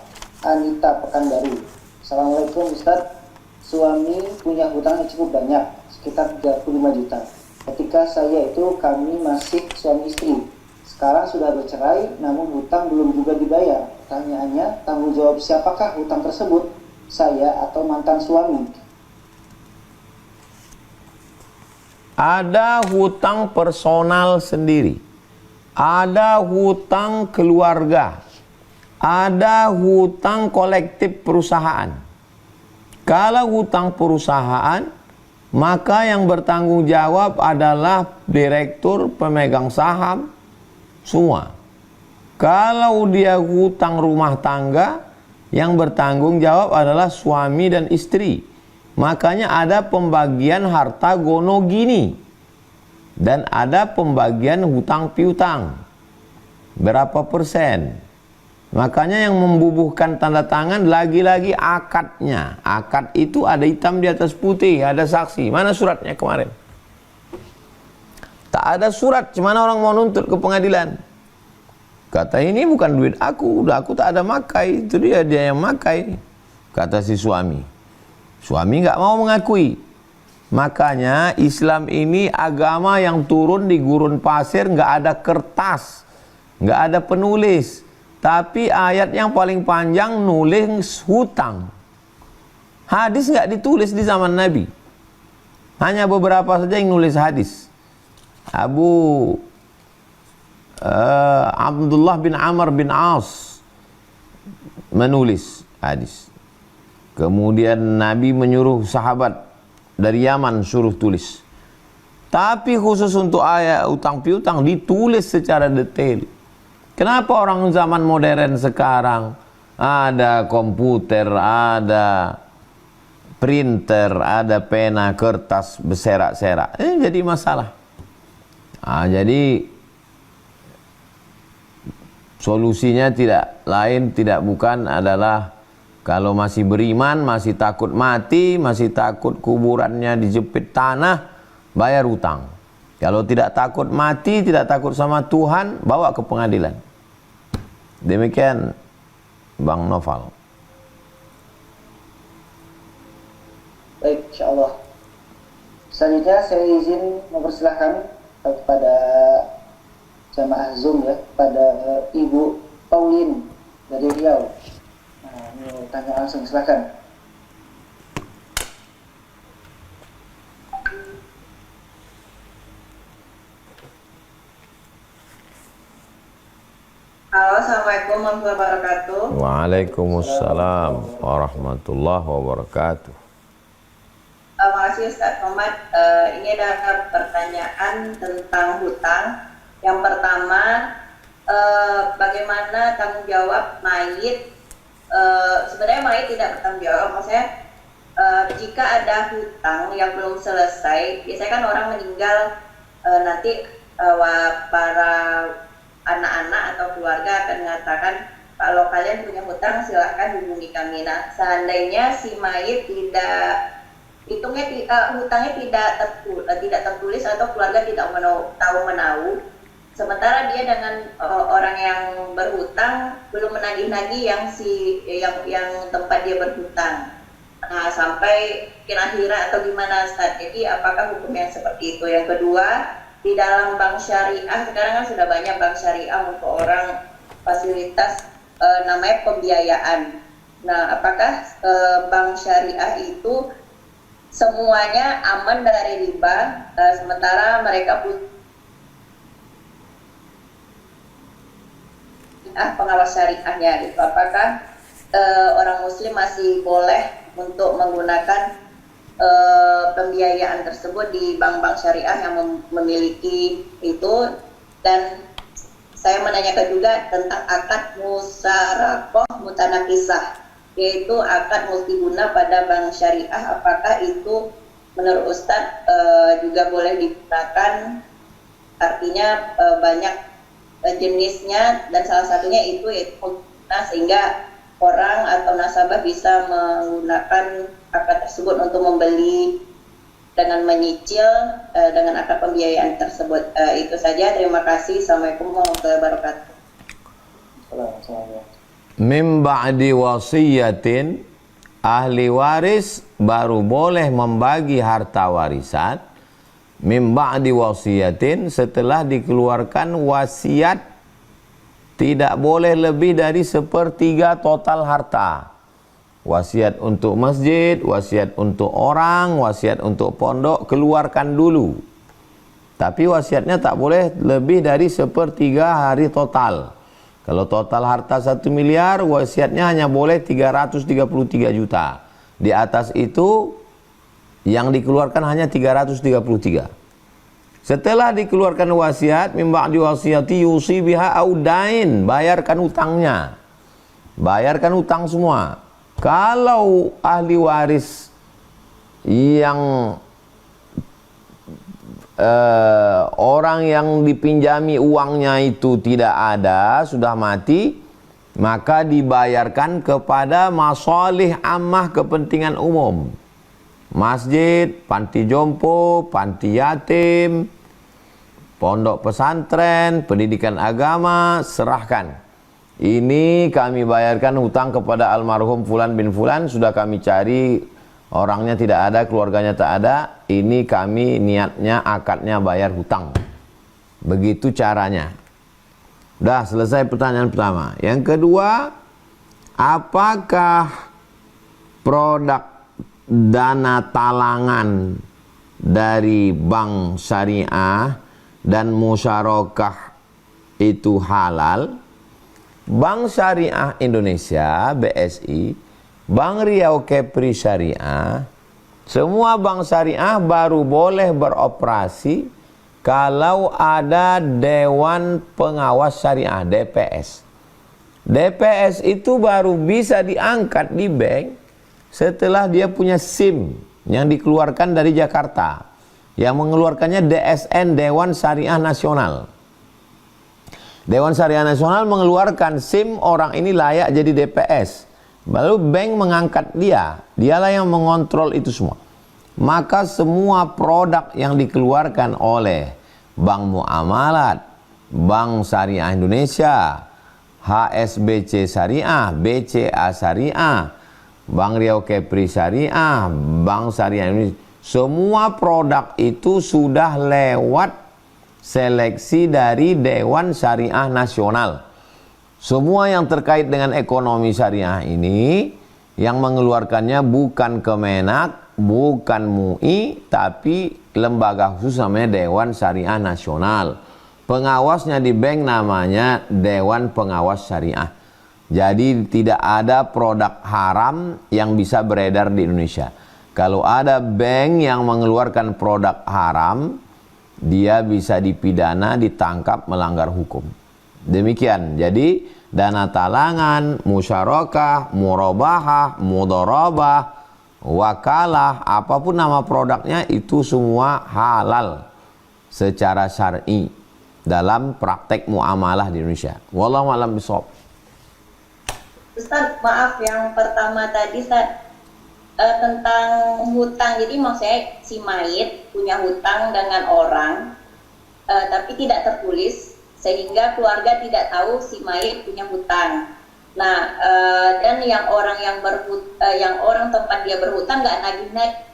Anita Pekanbaru. Assalamualaikum Ustadz, suami punya hutang yang cukup banyak, sekitar 35 juta. Ketika saya itu kami masih suami istri. Sekarang sudah bercerai, namun hutang belum juga dibayar. Pertanyaannya, tanggung jawab siapakah hutang tersebut? Saya atau mantan suami? Ada hutang personal sendiri, ada hutang keluarga, ada hutang kolektif perusahaan. Kalau hutang perusahaan, maka yang bertanggung jawab adalah direktur, pemegang saham, semua. Kalau dia hutang rumah tangga, yang bertanggung jawab adalah suami dan istri. Makanya ada pembagian harta gono gini dan ada pembagian hutang piutang. Berapa persen? Makanya yang membubuhkan tanda tangan lagi-lagi akadnya. Akad itu ada hitam di atas putih, ada saksi. Mana suratnya kemarin? Tak ada surat, gimana orang mau nuntut ke pengadilan? Kata ini bukan duit aku, udah aku tak ada makai, itu dia yang makai. Kata si suami. Suami nggak mau mengakui. Makanya Islam ini agama yang turun di gurun pasir, nggak ada kertas, nggak ada penulis. Tapi ayat yang paling panjang nulis hutang. Hadis nggak ditulis di zaman Nabi. Hanya beberapa saja yang nulis hadis. Abdullah bin Amr bin As menulis hadis. Kemudian Nabi menyuruh sahabat dari Yaman suruh tulis. Tapi khusus untuk ayat utang piutang ditulis secara detail. Kenapa orang zaman modern sekarang ada komputer, ada printer, ada pena, kertas berserak-serak? Ini jadi masalah. Jadi solusinya tidak lain, tidak bukan adalah kalau masih beriman, masih takut mati, masih takut kuburannya dijepit tanah, bayar hutang. Kalau tidak takut mati, tidak takut sama Tuhan, bawa ke pengadilan. Demikian Bang Noval. Baik, insyaallah. Selanjutnya saya izin mempersilahkan kepada jamaah Zoom ya, kepada Ibu Pauline dari Riau. Nah, ini tanya langsung, silakan. Halo, assalamualaikum warahmatullahi wabarakatuh. Waalaikumsalam warahmatullahi wabarakatuh. Makasih Ustaz Muhammad. Ini ada pertanyaan tentang hutang. Yang pertama, bagaimana tanggung jawab mayit? Sebenarnya mayit tidak bertanggung jawab. Maksudnya, jika ada hutang yang belum selesai, biasanya kan orang meninggal, nanti para anak-anak atau keluarga akan mengatakan, kalau kalian punya hutang silahkan hubungi kami. Nah, seandainya si mayit hutangnya tidak tertulis atau keluarga tidak tahu menahu. Sementara dia dengan orang yang berhutang belum menagih-nagih yang tempat dia berhutang. Nah, sampai kira-kira atau gimana Ustaz? Jadi apakah hukum yang seperti itu? Yang kedua, di dalam bank syariah sekarang kan sudah banyak bank syariah untuk orang fasilitas namanya pembiayaan. Nah, apakah bank syariah itu semuanya aman dari riba, sementara mereka punya pengawas syariahnya gitu? Apakah orang muslim masih boleh untuk menggunakan pembiayaan tersebut di bank-bank syariah yang memiliki itu? Dan saya menanyakan juga tentang akad musyarakah mutanakisah, yaitu akad multiguna pada bank syariah. Apakah itu menurut Ustadz juga boleh digunakan? Artinya banyak jenisnya dan salah satunya itu yaitu multiguna, sehingga orang atau nasabah bisa menggunakan akad tersebut untuk membeli dengan menyicil dengan akad pembiayaan tersebut. Itu saja, terima kasih. Assalamualaikum warahmatullahi wabarakatuh. Min ba'di wasiyatin, ahli waris baru boleh membagi harta warisan. Min ba'di wasiyatin, setelah dikeluarkan wasiat, tidak boleh lebih dari 1/3 total harta. Wasiat untuk masjid, wasiat untuk orang, wasiat untuk pondok, keluarkan dulu. Tapi wasiatnya tak boleh lebih dari 1/3 hari total. Kalau total harta 1 miliar, wasiatnya hanya boleh 333 juta. Di atas itu, yang dikeluarkan hanya 333. Setelah dikeluarkan wasiat, min ba'di wasiyati yusi biha audain, bayarkan utangnya. Bayarkan utang semua. Kalau ahli waris yang orang yang dipinjami uangnya itu tidak ada, sudah mati, maka dibayarkan kepada masalih ammah, kepentingan umum. Masjid, panti jompo, panti yatim, pondok pesantren, pendidikan agama, serahkan. Ini kami bayarkan hutang kepada almarhum Fulan bin Fulan, sudah kami cari, orangnya tidak ada, keluarganya tak ada, ini kami niatnya, akadnya bayar hutang. Begitu caranya. Dah selesai pertanyaan pertama. Yang kedua, apakah produk dana talangan dari bank syariah dan musyarakah itu halal? Bank Syariah Indonesia, BSI, Bank Riau Kepri Syariah, semua bank syariah baru boleh beroperasi kalau ada Dewan Pengawas Syariah, DPS. DPS itu baru bisa diangkat di bank setelah dia punya SIM yang dikeluarkan dari Jakarta, yang mengeluarkannya DSN, Dewan Syariah Nasional. Dewan Syariah Nasional mengeluarkan SIM, orang ini layak jadi DPS. Lalu bank mengangkat dia, dialah yang mengontrol itu semua. Maka semua produk yang dikeluarkan oleh Bank Muamalat, Bank Syariah Indonesia, HSBC Syariah, BCA Syariah, Bank Riau Kepri Syariah, Bank Syariah Indonesia, semua produk itu sudah lewat seleksi dari Dewan Syariah Nasional. Semua yang terkait dengan ekonomi syariah ini, yang mengeluarkannya bukan Kemenak, bukan MUI, tapi lembaga khusus namanya Dewan Syariah Nasional. Pengawasnya di bank namanya Dewan Pengawas Syariah. Jadi tidak ada produk haram yang bisa beredar di Indonesia. Kalau ada bank yang mengeluarkan produk haram, dia bisa dipidana, ditangkap, melanggar hukum. Demikian. Jadi dana talangan, musyarakah, murabahah, mudharabah, wakalah, apapun nama produknya itu semua halal secara syar'i dalam praktek muamalah di Indonesia. Wallahu a'lam bishawab. Ustaz, maaf yang pertama tadi Ustaz, tentang hutang. Jadi maksudnya si mayit punya hutang dengan orang, tapi tidak tertulis, sehingga keluarga tidak tahu si mayit punya hutang. Nah, dan yang orang tempat dia berhutang nggak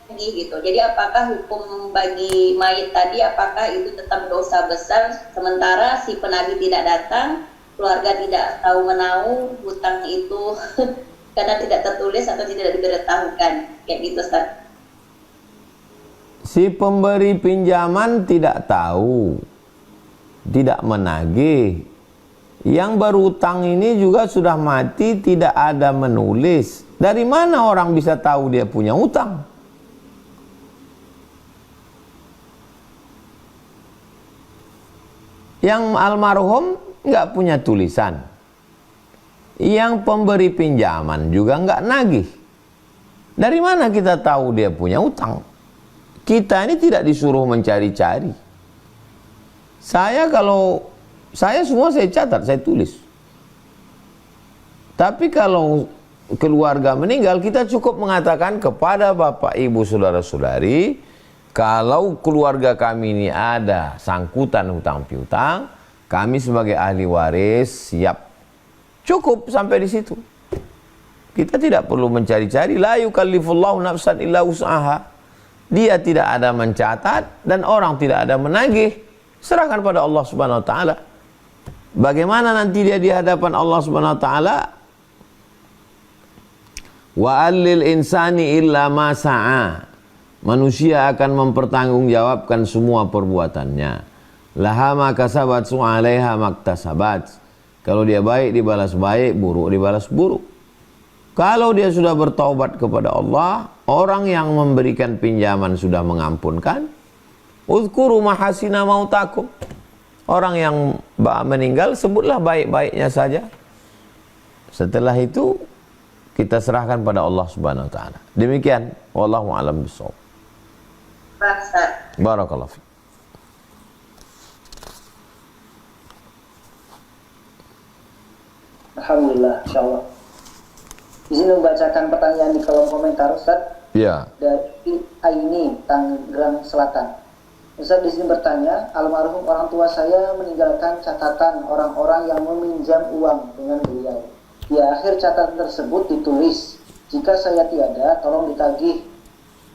nagih gitu. Jadi apakah hukum bagi mayit tadi, apakah itu tetap dosa besar, sementara si penagih tidak datang, keluarga tidak tahu menahu hutang itu karena tidak tertulis atau tidak diberitahukan, kayak gitu, Ustaz. Si pemberi pinjaman tidak tahu, tidak menagih. Yang berhutang ini juga sudah mati, tidak ada menulis. Dari mana orang bisa tahu dia punya hutang? Yang almarhum nggak punya tulisan. Yang pemberi pinjaman juga nggak nagih. Dari mana kita tahu dia punya hutang? Kita ini tidak disuruh mencari-cari. Saya semua saya catat, saya tulis. Tapi kalau keluarga meninggal, kita cukup mengatakan kepada bapak, ibu, saudara-saudari, kalau keluarga kami ini ada sangkutan hutang piutang, kami sebagai ahli waris siap. Cukup sampai di situ. Kita tidak perlu mencari-cari. La yukallifullahu nafsan illa wus'aha. Dia tidak ada mencatat dan orang tidak ada menagih. Serahkan pada Allah Subhanahu wa taala. Bagaimana nanti dia di hadapan Allah Subhanahu wa taala? Wa allil insani illa ma sa'a. Manusia akan mempertanggungjawabkan semua perbuatannya. Laha ma kasabat wa 'alaiha maktasabat. Kalau dia baik dibalas baik, buruk dibalas buruk. Kalau dia sudah bertaubat kepada Allah, orang yang memberikan pinjaman sudah mengampunkan. Uzkuru mahasina mautakum. Orang yang meninggal sebutlah baik-baiknya saja. Setelah itu kita serahkan pada Allah Subhanahu wa taala. Demikian, wallahu a'lam bishawab. Barakallahu fiik. Alhamdulillah, insyaallah. Izin membacakan pertanyaan di kolom komentar, Ustaz. Ya. Dari Aini, Tangerang Selatan. Ustaz di sini bertanya, almarhum orang tua saya meninggalkan catatan orang-orang yang meminjam uang dengan beliau. Di akhir catatan tersebut ditulis, jika saya tiada, tolong ditagih.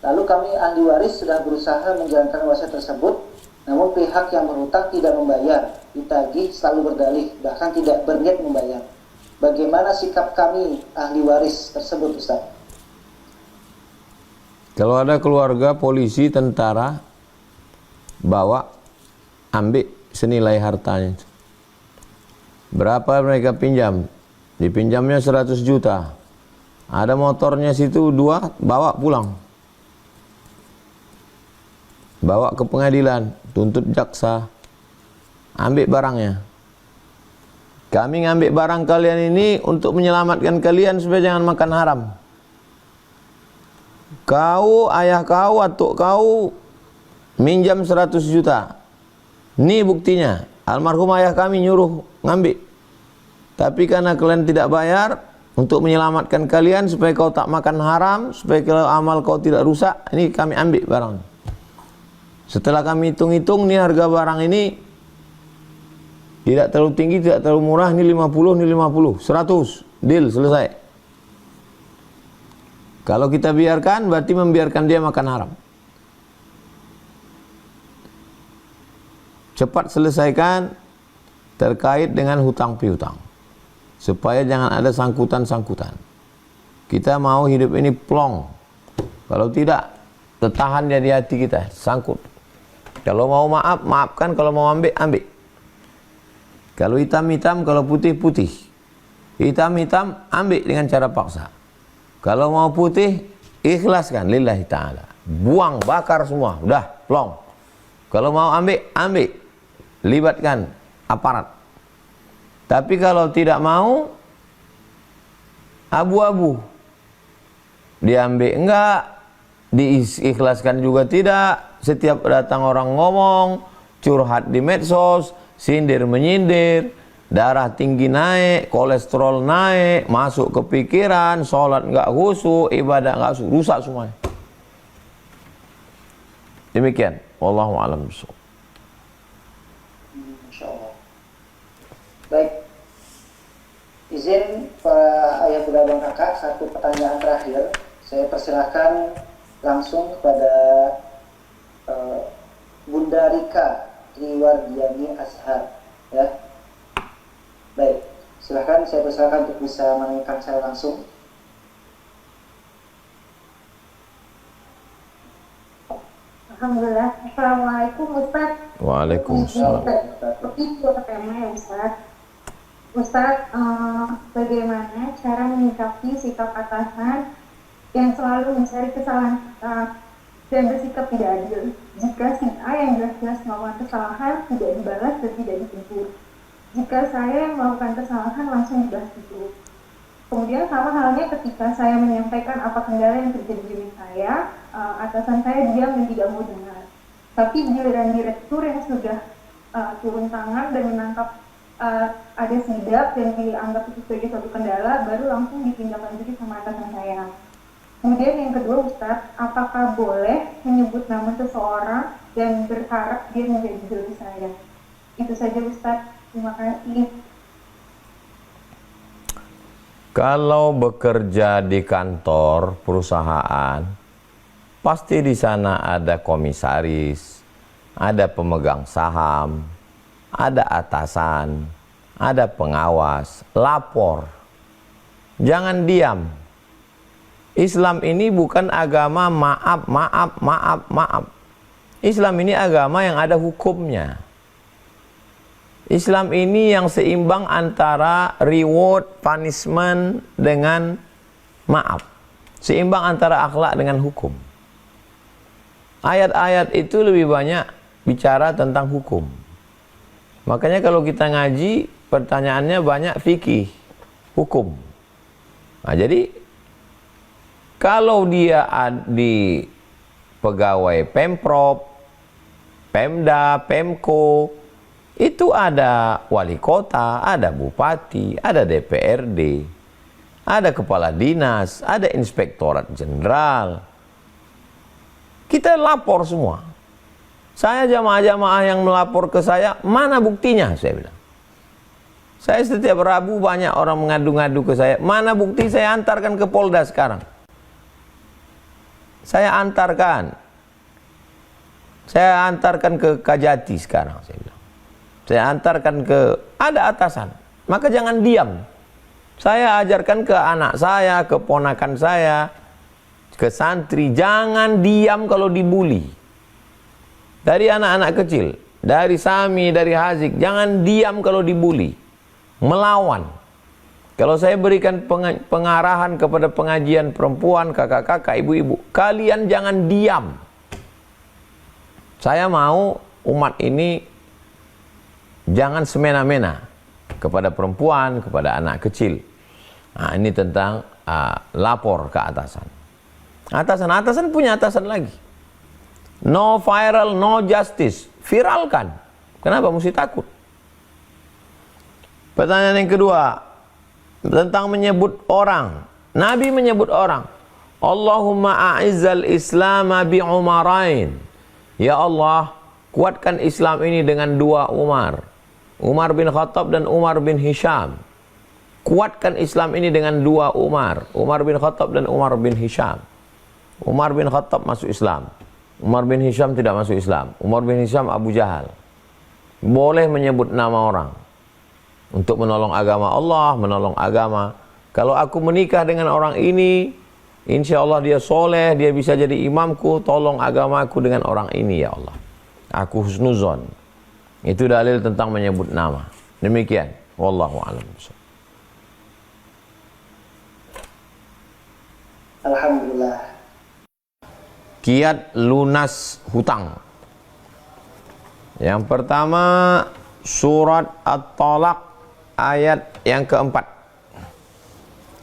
Lalu kami ahli waris sudah berusaha menjalankan wasiat tersebut, namun pihak yang berhutang tidak membayar. Ditagih selalu berdalih, bahkan tidak berniat membayar. Bagaimana sikap kami ahli waris tersebut, Ustaz? Kalau ada keluarga, polisi, tentara, bawa, ambil senilai hartanya. Berapa mereka pinjam? Dipinjamnya 100 juta. Ada motornya situ 2, bawa pulang. Bawa ke pengadilan, tuntut jaksa, ambil barangnya. Kami ngambil barang kalian ini untuk menyelamatkan kalian supaya jangan makan haram. Kau, ayah kau, atuk kau minjam 100 juta. Ini buktinya. Almarhum ayah kami nyuruh ngambil. Tapi karena kalian tidak bayar, untuk menyelamatkan kalian supaya kau tak makan haram, supaya kalau amal kau tidak rusak, ini kami ambil barang. Setelah kami hitung-hitung, nih harga barang ini tidak terlalu tinggi, tidak terlalu murah, ini 50, ini 50, 100, deal, selesai. Kalau kita biarkan, berarti membiarkan dia makan haram. Cepat selesaikan terkait dengan hutang piutang, supaya jangan ada sangkutan-sangkutan. Kita mau hidup ini plong. Kalau tidak, tertahan dia di hati kita, sangkut. Kalau mau maaf, maafkan. Kalau mau ambil, ambil. Kalau hitam-hitam, kalau putih-putih. Hitam-hitam, ambil dengan cara paksa. Kalau mau putih, ikhlaskan lillahi ta'ala. Buang, bakar semua, udah, plong. Kalau mau ambil, ambil. Libatkan aparat. Tapi kalau tidak mau, abu-abu. Diambil enggak, diikhlaskan juga tidak. Setiap datang orang ngomong, curhat di medsos, sindir menyindir, darah tinggi naik, kolesterol naik, masuk ke pikiran, sholat nggak khusyuk, ibadah nggak khusyuk, rusak semuanya. Demikian, wallahu a'lam bishawab. Masya Allah. Baik, izin para ayah bunda dan kakak, satu pertanyaan terakhir. Saya persilahkan langsung kepada Bunda Rika Triwardiani Azhar, ya. Baik, silahkan saya persilakan untuk bisa menanyakan saya langsung. Alhamdulillah. Assalamualaikum Ustaz. Waalaikumsalam. Seperti dua tema ya Ustaz. Ustaz, bagaimana cara menyikapi sikap atasan yang selalu mencari kesalahan kita dan bersikap tidak adil jika si A yang jelas-jelas melakukan kesalahan tidak dibalas dan tidak ditegur. Jika saya yang melakukan kesalahan langsung dibalas itu. Kemudian sama halnya ketika saya menyampaikan apa kendala yang terjadi di saya, atasan saya diam dan tidak mau dengar. Tapi giliran direktur yang sudah turun tangan dan menangkap ada sidap dan dianggap itu sebagai suatu kendala, baru langsung ditindaklanjuti sama atasan saya. Kemudian yang kedua Ustaz, apakah boleh menyebut nama seseorang dan berharap dia menjadi jodoh saya? Itu saja Ustaz, terima kasih. Kalau bekerja di kantor perusahaan, pasti di sana ada komisaris, ada pemegang saham, ada atasan, ada pengawas, lapor. Jangan diam. Islam ini bukan agama maaf. Islam ini agama yang ada hukumnya. Islam ini yang seimbang antara reward, punishment dengan maaf. Seimbang antara akhlak dengan hukum. Ayat-ayat itu lebih banyak bicara tentang hukum. Makanya kalau kita ngaji, pertanyaannya banyak fikih, hukum. Nah, jadi kalau dia di pegawai Pemprov, Pemda, Pemko, itu ada wali kota, ada bupati, ada DPRD, ada kepala dinas, ada inspektorat jenderal. Kita lapor semua. Saya jamaah-jamaah yang melapor ke saya, mana buktinya? Saya bilang. Saya setiap Rabu banyak orang mengadu-ngadu ke saya. Mana bukti? Saya antarkan ke Polda sekarang. Saya antarkan ke Kajati sekarang, saya bilang. Saya antarkan ke, ada atasan. Maka jangan diam. Saya ajarkan ke anak saya, ke ponakan saya, ke santri, jangan diam kalau dibuli. Dari anak-anak kecil, dari Sami, dari Hazik, jangan diam kalau dibuli. Melawan. Kalau saya berikan pengarahan kepada pengajian perempuan, kakak-kakak, ibu-ibu, kalian jangan diam. Saya mau umat ini jangan semena-mena kepada perempuan, kepada anak kecil. Nah, ini tentang lapor ke atasan. Atasan punya atasan lagi. No viral, no justice. Viralkan. Kenapa mesti takut? Pertanyaan yang kedua, tentang menyebut orang. Nabi menyebut orang. Allahumma a'izzal islama bi'umarain. Ya Allah, kuatkan Islam ini dengan dua Umar. Umar bin Khattab dan Umar bin Hisham. Kuatkan Islam ini dengan dua Umar. Umar bin Khattab dan Umar bin Hisham. Umar bin Khattab masuk Islam. Umar bin Hisham tidak masuk Islam. Umar bin Hisham Abu Jahal. Boleh menyebut nama orang. Untuk menolong agama Allah, menolong agama. Kalau aku menikah dengan orang ini, insya Allah dia soleh, dia bisa jadi imamku, tolong agamaku dengan orang ini ya Allah. Aku husnuzon. Itu dalil tentang menyebut nama. Demikian. Wallahu a'lam. Alhamdulillah. Kiat lunas hutang. Yang pertama, surat At-Talaq ayat yang keempat.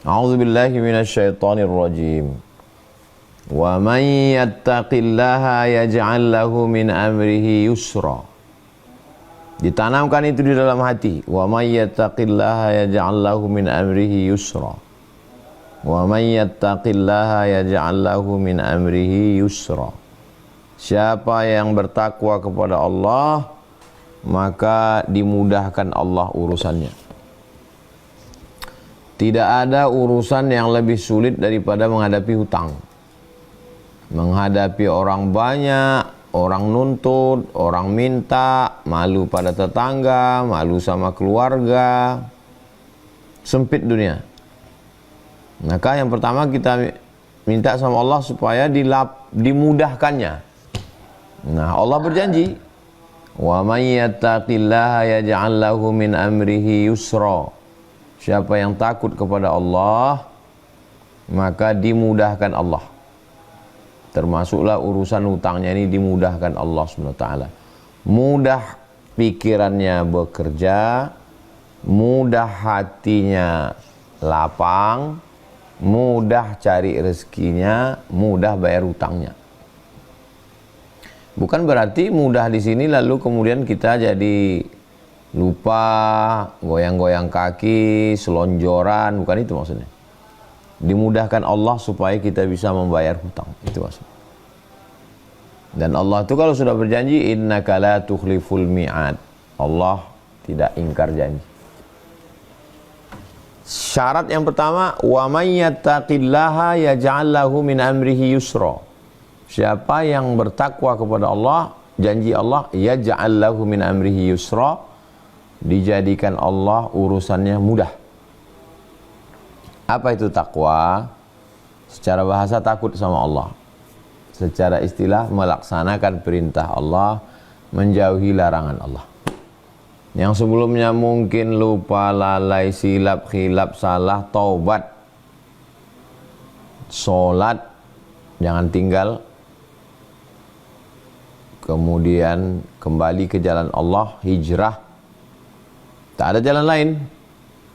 A'udzubillahi minasyaitonirrajim. Wa man yattaqillaha yaj'al lahu min amrihi yusra. Ditanamkan itu di dalam hati. Wa may yattaqillaha yaj'al lahu min amrihi yusra. Wa may yattaqillaha yaj'al lahu min amrihi yusra. Siapa yang bertakwa kepada Allah, maka dimudahkan Allah urusannya. Tidak ada urusan yang lebih sulit daripada menghadapi hutang. Menghadapi orang banyak, orang nuntut, orang minta, malu pada tetangga, malu sama keluarga. Sempit dunia. Maka yang pertama kita minta sama Allah supaya dimudahkannya. Nah, Allah berjanji, "Wa may yattaqillaha yaj'al lahu min amrihi yusra." Siapa yang takut kepada Allah, maka dimudahkan Allah. Termasuklah urusan hutangnya ini dimudahkan Allah SWT. Mudah pikirannya bekerja, mudah hatinya lapang, mudah cari rezekinya, mudah bayar hutangnya. Bukan berarti mudah di sini lalu kemudian kita jadi lupa, goyang-goyang kaki, selonjoran, bukan itu maksudnya. Dimudahkan Allah supaya kita bisa membayar hutang, itu maksudnya. Dan Allah itu kalau sudah berjanji, innaka la tukhliful mi'ad. Allah tidak ingkar janji. Syarat yang pertama, wa may yattaqillaha yaj'al lahu min amrihi yusra. Siapa yang bertakwa kepada Allah, janji Allah, yaj'al lahu min amrihi yusra, dijadikan Allah urusannya mudah. Apa itu takwa? Secara bahasa takut sama Allah. Secara istilah melaksanakan perintah Allah, menjauhi larangan Allah. Yang sebelumnya mungkin lupa, lalai, silap, khilaf, salah, taubat, sholat, jangan tinggal, kemudian kembali ke jalan Allah, hijrah. Tak ada jalan lain.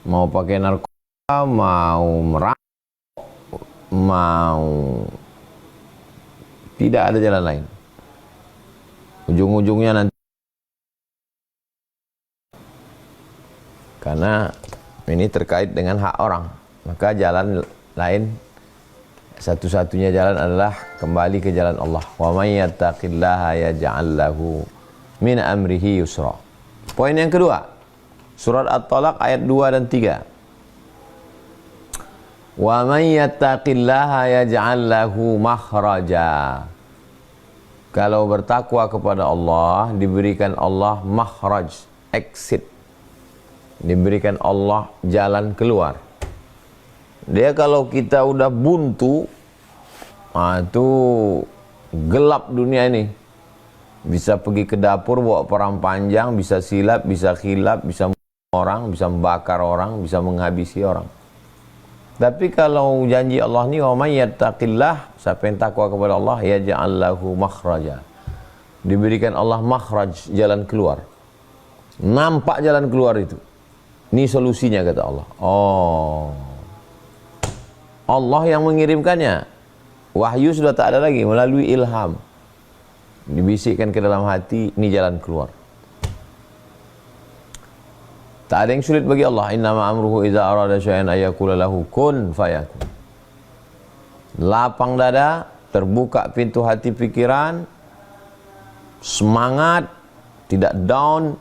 Mau pakai narkoba, mau merampok, mau, tidak ada jalan lain. Ujung-ujungnya nanti, karena ini terkait dengan hak orang, maka jalan lain, satu-satunya jalan adalah kembali ke jalan Allah. Wa may yattaqillaha yaj'al lahu min amrihi yusra. Poin yang kedua, surat At-Talaq ayat 2 dan 3. Wa may yattaqillaha yaj'al lahu makhraja. Kalau bertakwa kepada Allah, diberikan Allah makhraj, exit. Diberikan Allah jalan keluar. Dia kalau kita udah buntu, itu gelap dunia ini. Bisa pergi ke dapur bawa perang panjang, bisa silap, bisa khilaf, bisa orang, bisa membakar orang, bisa menghabisi orang. Tapi kalau janji Allah ni, wa may yattaqillah, siapa yang takwa kepada Allah, yaj'al lahu makhraja. Diberikan Allah makhraj, jalan keluar. Nampak jalan keluar itu. Ini solusinya kata Allah. Oh. Allah yang mengirimkannya. Wahyu sudah tak ada lagi, melalui ilham. Dibisikkan ke dalam hati, ini jalan keluar. Tak ada yang sulit bagi Allah. Innama amruhu idza arada syai'an ayyaqula lahu kun fayakun. Lapang dada, terbuka pintu hati pikiran, semangat, tidak down.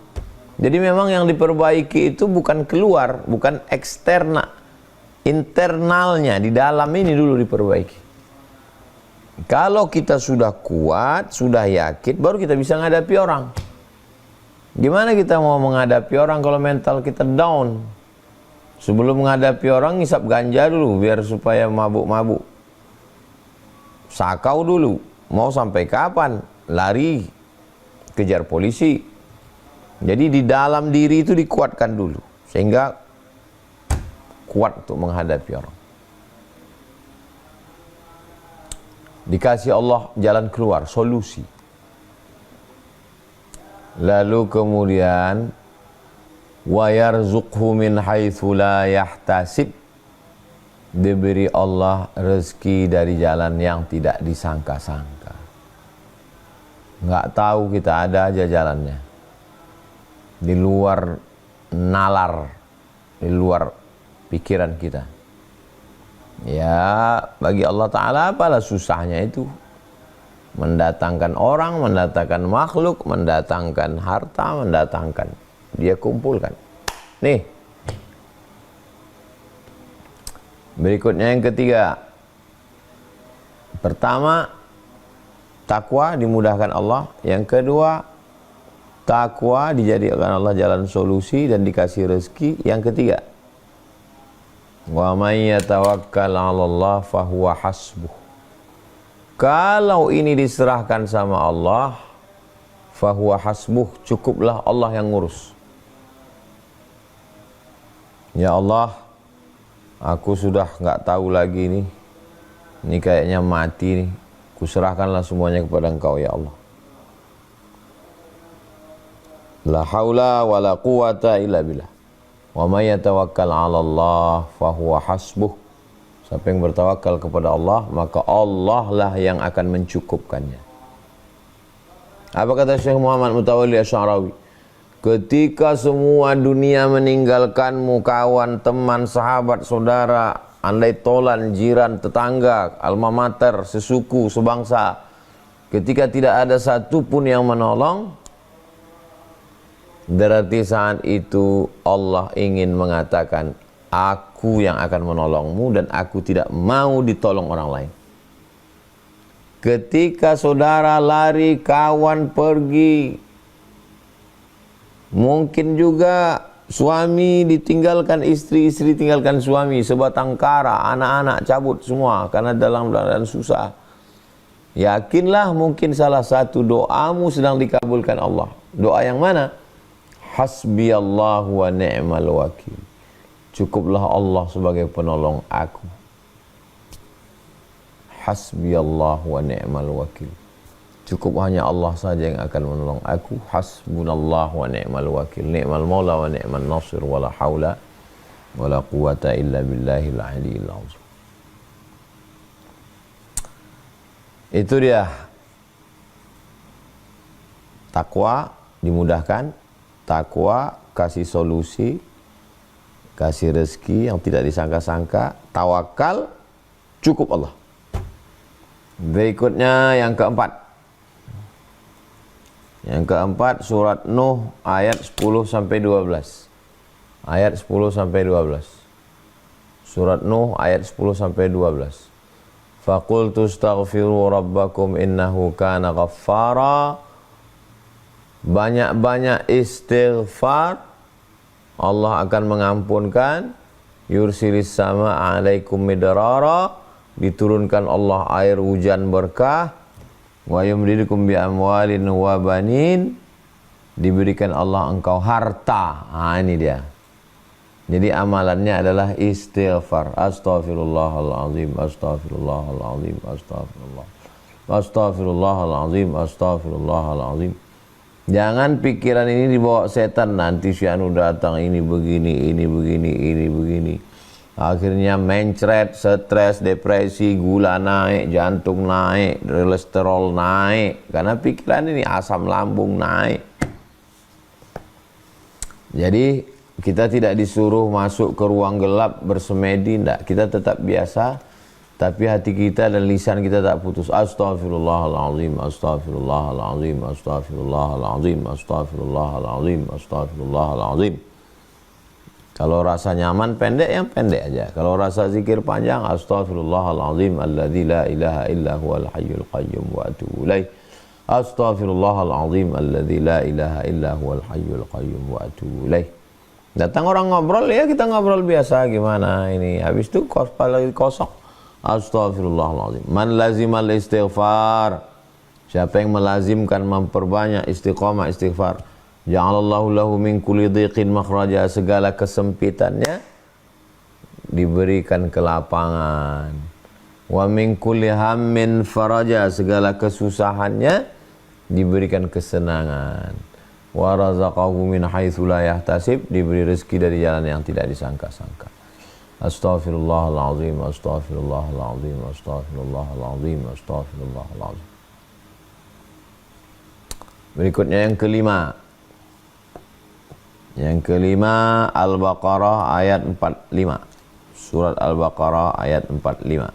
Jadi memang yang diperbaiki itu bukan keluar, bukan eksternal, internalnya, di dalam ini dulu diperbaiki. Kalau kita sudah kuat, sudah yakin, baru kita bisa menghadapi orang. Gimana kita mau menghadapi orang kalau mental kita down? Sebelum menghadapi orang, ngisap ganja dulu, biar supaya mabuk-mabuk. Sakau dulu, mau sampai kapan? Lari, kejar polisi. Jadi di dalam diri itu dikuatkan dulu, sehingga kuat untuk menghadapi orang. Dikasih Allah jalan keluar, solusi. Lalu kemudian wa yarzuqhu min haitsu la yahtasib, diberi Allah rezeki dari jalan yang tidak disangka-sangka. Enggak tahu kita ada aja jalannya. di luar nalar, di luar pikiran kita. Ya, bagi Allah Ta'ala apalah susahnya itu? Mendatangkan orang, mendatangkan makhluk, mendatangkan harta, mendatangkan. Dia kumpulkan. Nih. Berikutnya yang ketiga. Pertama, takwa dimudahkan Allah. Yang kedua, takwa dijadikan Allah jalan solusi dan dikasih rezeki. Yang ketiga, wa may yatawakkal 'ala Allah fahuwa hasbuh. Kalau ini diserahkan sama Allah, fahuwa hasbuh, cukuplah Allah yang ngurus. Ya Allah, aku sudah nggak tahu lagi nih. Ini kayaknya mati nih. Kuserahkanlah semuanya kepada Engkau ya Allah. La haula wa la quwata illa billah. Wa may yatawakkal 'ala Allah fahuwa hasbuh. Siapa yang bertawakal kepada Allah, maka Allah lah yang akan mencukupkannya. Apa kata Syekh Muhammad Mutawalli Asy'arawi? Ketika semua dunia meninggalkanmu, kawan, teman, sahabat, saudara, andai tolan, jiran, tetangga, alma mater, sesuku, sebangsa, ketika tidak ada satupun yang menolong, berarti saat itu Allah ingin mengatakan, aku yang akan menolongmu dan aku tidak mau ditolong orang lain. Ketika saudara lari, kawan pergi, mungkin juga suami ditinggalkan istri, istri tinggalkan suami, sebatang kara, anak-anak cabut semua karena dalam keadaan susah. Yakinlah mungkin salah satu doamu sedang dikabulkan Allah. Doa yang mana? Hasbiyallahu wa ni'mal wakil. Cukuplah Allah sebagai penolong aku. Hasbiyallahu wa ni'mal wakil. Cukup hanya Allah saja yang akan menolong aku. Hasbunallahu wa ni'mal wakil. Ni'mal maula wa ni'mal nasir. Wala hawla wala quwata illa billahil aliyyil azim. Itu dia. Takwa dimudahkan. Takwa kasih solusi, kasih rezeki yang tidak disangka-sangka. Tawakal, cukup Allah. Berikutnya yang keempat. Yang keempat surat Nuh ayat 10 sampai 12. Ayat 10 sampai 12. Surat Nuh ayat 10 sampai 12. Faqultu astaghfiru rabbakum innahu kana ghaffara. Banyak-banyak istighfar, Allah akan mengampunkan. Yursilis sama alaikum midrara, diturunkan Allah air hujan berkah. Wa yumdidukum bi amwalin wa banin, diberikan Allah engkau harta. Ini dia. Jadi amalannya adalah istighfar. Astaghfirullahalazim, astaghfirullahalazim, astaghfirullah. Astaghfirullahalazim, astaghfirullahalazim. Jangan pikiran ini dibawa setan, nanti si anu datang, ini begini, ini begini, ini begini. Akhirnya mencret, stres, depresi, gula naik, jantung naik, kolesterol naik. Karena pikiran ini asam lambung naik. Jadi kita tidak disuruh masuk ke ruang gelap bersemedi, enggak. Kita tetap biasa. Tapi hati kita dan lisan kita tak putus. Astaghfirullahalazim, astaghfirullahalazim, astaghfirullahalazim, astaghfirullahalazim, astaghfirullahalazim. Kalau rasa nyaman pendek, yang pendek aja. Kalau rasa zikir panjang, astaghfirullahalazim alladzi la ilaha illa huwal hayyul qayyum wa atubu ilaih. Astaghfirullahalazim alladzi la ilaha illa huwal hayyul qayyum wa atubu ilaih. Datang orang ngobrol, ya kita ngobrol biasa gimana ini. Habis itu kepala kosong. Astaghfirullahaladzim. Man lazimal istighfar. Siapa yang melazimkan memperbanyak istiqamah istighfar. Ja'alallahu lahu min kulli dhiqin makhraja. Segala kesempitannya diberikan kelapangan. Wa min kulli hammin faraja. Segala kesusahannya diberikan kesenangan. Wa razaqahu min haitsu la yahtasib. Diberi rezeki dari jalan yang tidak disangka-sangka. Astaghfirullahalazim, astaghfirullahalazim, astaghfirullahalazim, astaghfirullahalazim. Berikutnya yang kelima. Yang kelima, Al-Baqarah ayat 45. Surat Al-Baqarah ayat 45.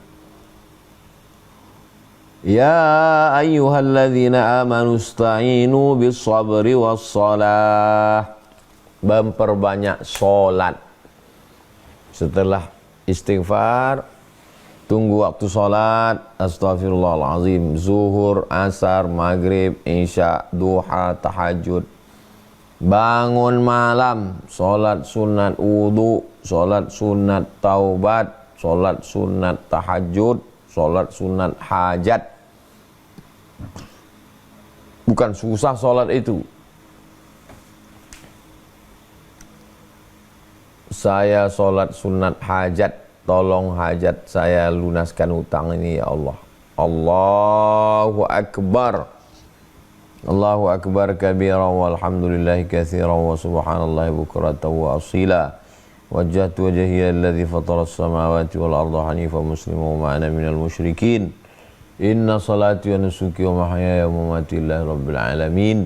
Ya ayyuhalladzina amanu ista'inu bis sabri was salah. Memperbanyak salat. Setelah istighfar, tunggu waktu salat, astaghfirullahalazim, zuhur, asar, maghrib, isya, duha, tahajud. Bangun malam, salat sunat wudu, salat sunat taubat, salat sunat tahajud, salat sunat hajat. Bukan susah salat itu. Saya salat sunat hajat, tolong hajat saya lunaskan hutang ini ya Allah. Allahu Akbar. Allahu Akbar kabiran walhamdulillahi katsiran wa subhanallahi bukratan wa asila. Wajjahtu wajhiya alladhi fatara as-samawati wal arda hanifan musliman wa ma ana minal musyrikin. Inna salati wa nusuki wa mahyaya wa mamati lillahi rabbil alamin.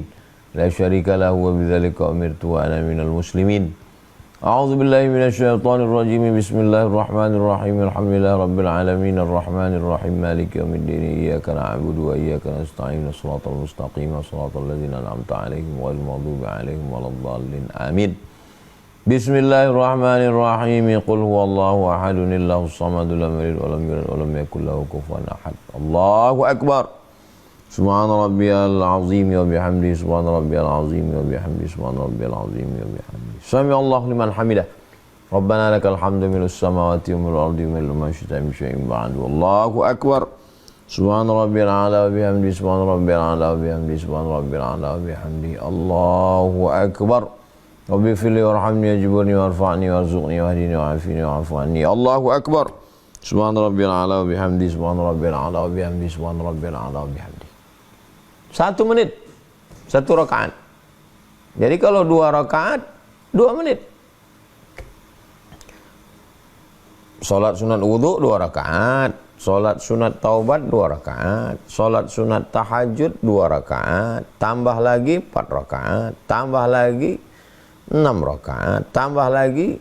La syarika lahu wa bidzalika umirtu wa ana minal muslimin. A'udzu billahi minasy syaithanir rajim. Bismillahirrahmanirrahim. Alhamdulillahi rabbil alamin arrahmanir rahim maliki yaumiddin. Iyyaka na'budu wa iyyaka nasta'in. Shiratal mustaqim, shiratal ladzina an'amta 'alaihim ghairil maghdubi 'alaihim waladdallin. Amin. Bismillahirrahmanirrahim. Qul huwallahu ahadun illahus samad lam yalid wa lam yulad wa lam yakul lahu kufuwan ahad. Allahu akbar. Subhana rabbiyal azim wa bihamdihi subhana rabbiyal azim wa bihamdihi subhana rabbiyal azim wa bihamdihi. Sami Allahu liman hamidah. Rabbana lakal hamdu milus samawati wa milal ardi wa milal ma syi'ta min syai'in ba'du. Allahu akbar. Subhana rabbiyal a'la wa bihamdihi subhana rabbiyal a'la wa bihamdihi subhana rabbiyal a'la wa bihamdihi. Allahu akbar. Rabbi fili warhamni wajburni warfa'ni warzuqni wahdini wa'afini wa'afu anni. Allahu akbar. Subhana rabbiyal a'la wa bihamdihi subhana rabbiyal a'la wa bihamdihi subhana rabbiyal a'la wa bihamdihi. 1 menit, 1 rakaat. Jadi kalau 2 rakaat, 2 menit. Salat sunat wudu 2 rakaat, salat sunat taubat 2 rakaat, salat sunat tahajud 2 rakaat, tambah lagi 4 rakaat, tambah lagi 6 rakaat, tambah lagi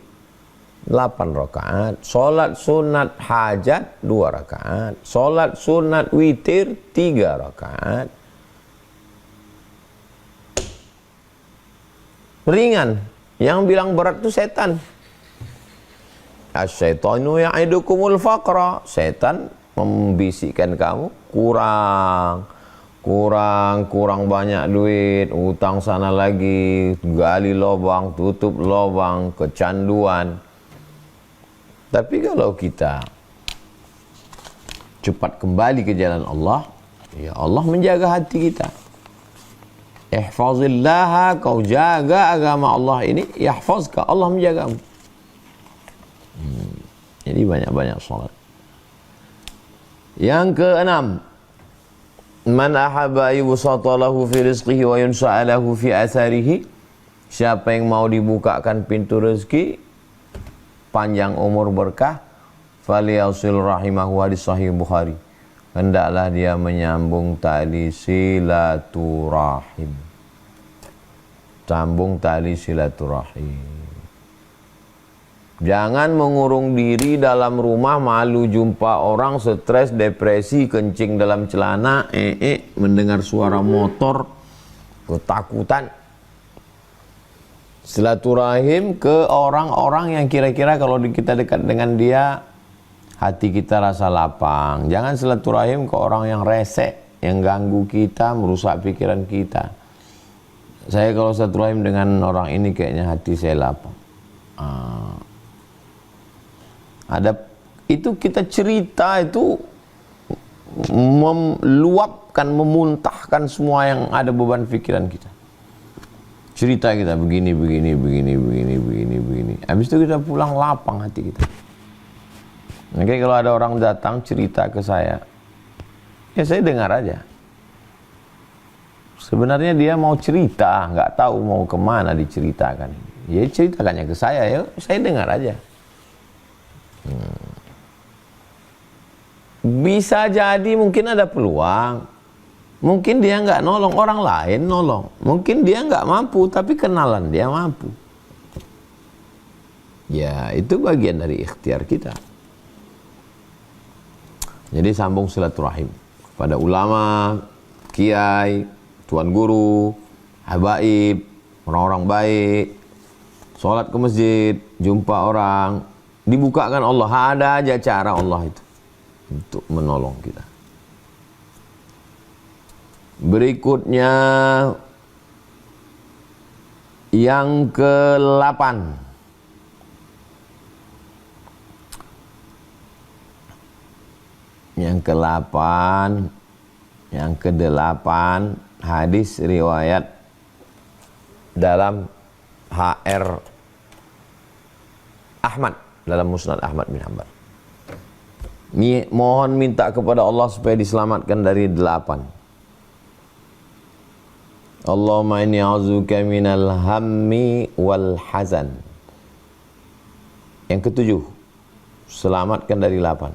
8 rakaat, salat sunat hajat 2 rakaat, salat sunat witir 3 rakaat. Ringan. Yang bilang berat itu setan. Asyaitanu ya'idukumul faqra. Setan membisikkan kamu kurang banyak duit, utang sana lagi, gali lubang, tutup lubang, kecanduan. Tapi kalau kita cepat kembali ke jalan Allah, ya Allah menjaga hati kita. Ihfazillah, kau jaga agama Allah ini, yahfazka, Allah menjagamu. Jadi banyak-banyak salat. Yang keenam, man ahabba yubsatalahu fi rizqihi wa yunsa'alahu fi atharihi. Siapa yang mau dibukakan pintu rezeki, panjang umur berkah, falyasil rahimahu, hadis sahih Bukhari. Hendaklah dia menyambung tali silaturahim. Sambung tali silaturahim. Jangan mengurung diri dalam rumah, malu jumpa orang, stres, depresi, kencing dalam celana, mendengar suara motor, ketakutan. Silaturahim ke orang-orang yang kira-kira kalau kita dekat dengan dia, hati kita rasa lapang. Jangan silaturahim ke orang yang resek, yang ganggu kita, merusak pikiran kita. Saya kalau silaturahim dengan orang ini kayaknya hati saya lapang. Ada itu kita cerita itu meluapkan, memuntahkan semua yang ada beban pikiran kita. Cerita kita begini. Habis itu kita pulang lapang hati kita. Oke, kalau ada orang datang cerita ke saya, ya saya dengar aja. Sebenarnya dia mau cerita, nggak tahu mau kemana diceritakan. Ya ceritakannya ke saya, ya saya dengar aja. Bisa jadi mungkin ada peluang, mungkin dia nggak nolong, orang lain nolong, mungkin dia nggak mampu tapi kenalan dia mampu. Ya, itu bagian dari ikhtiar kita. Jadi sambung silaturahim kepada ulama, kiai, tuan guru, habaib, orang-orang baik, sholat ke masjid, jumpa orang, dibukakan Allah. Ada aja cara Allah itu untuk menolong kita. Berikutnya yang ke-8. Yang ke-8, yang ke-8 hadis riwayat dalam HR Ahmad, dalam Musnad Ahmad bin Hanbal. Mohon minta kepada Allah supaya diselamatkan dari 8. Allahumma inni a'udzubika minal hammi wal hazan. Yang ke-7, selamatkan dari 8.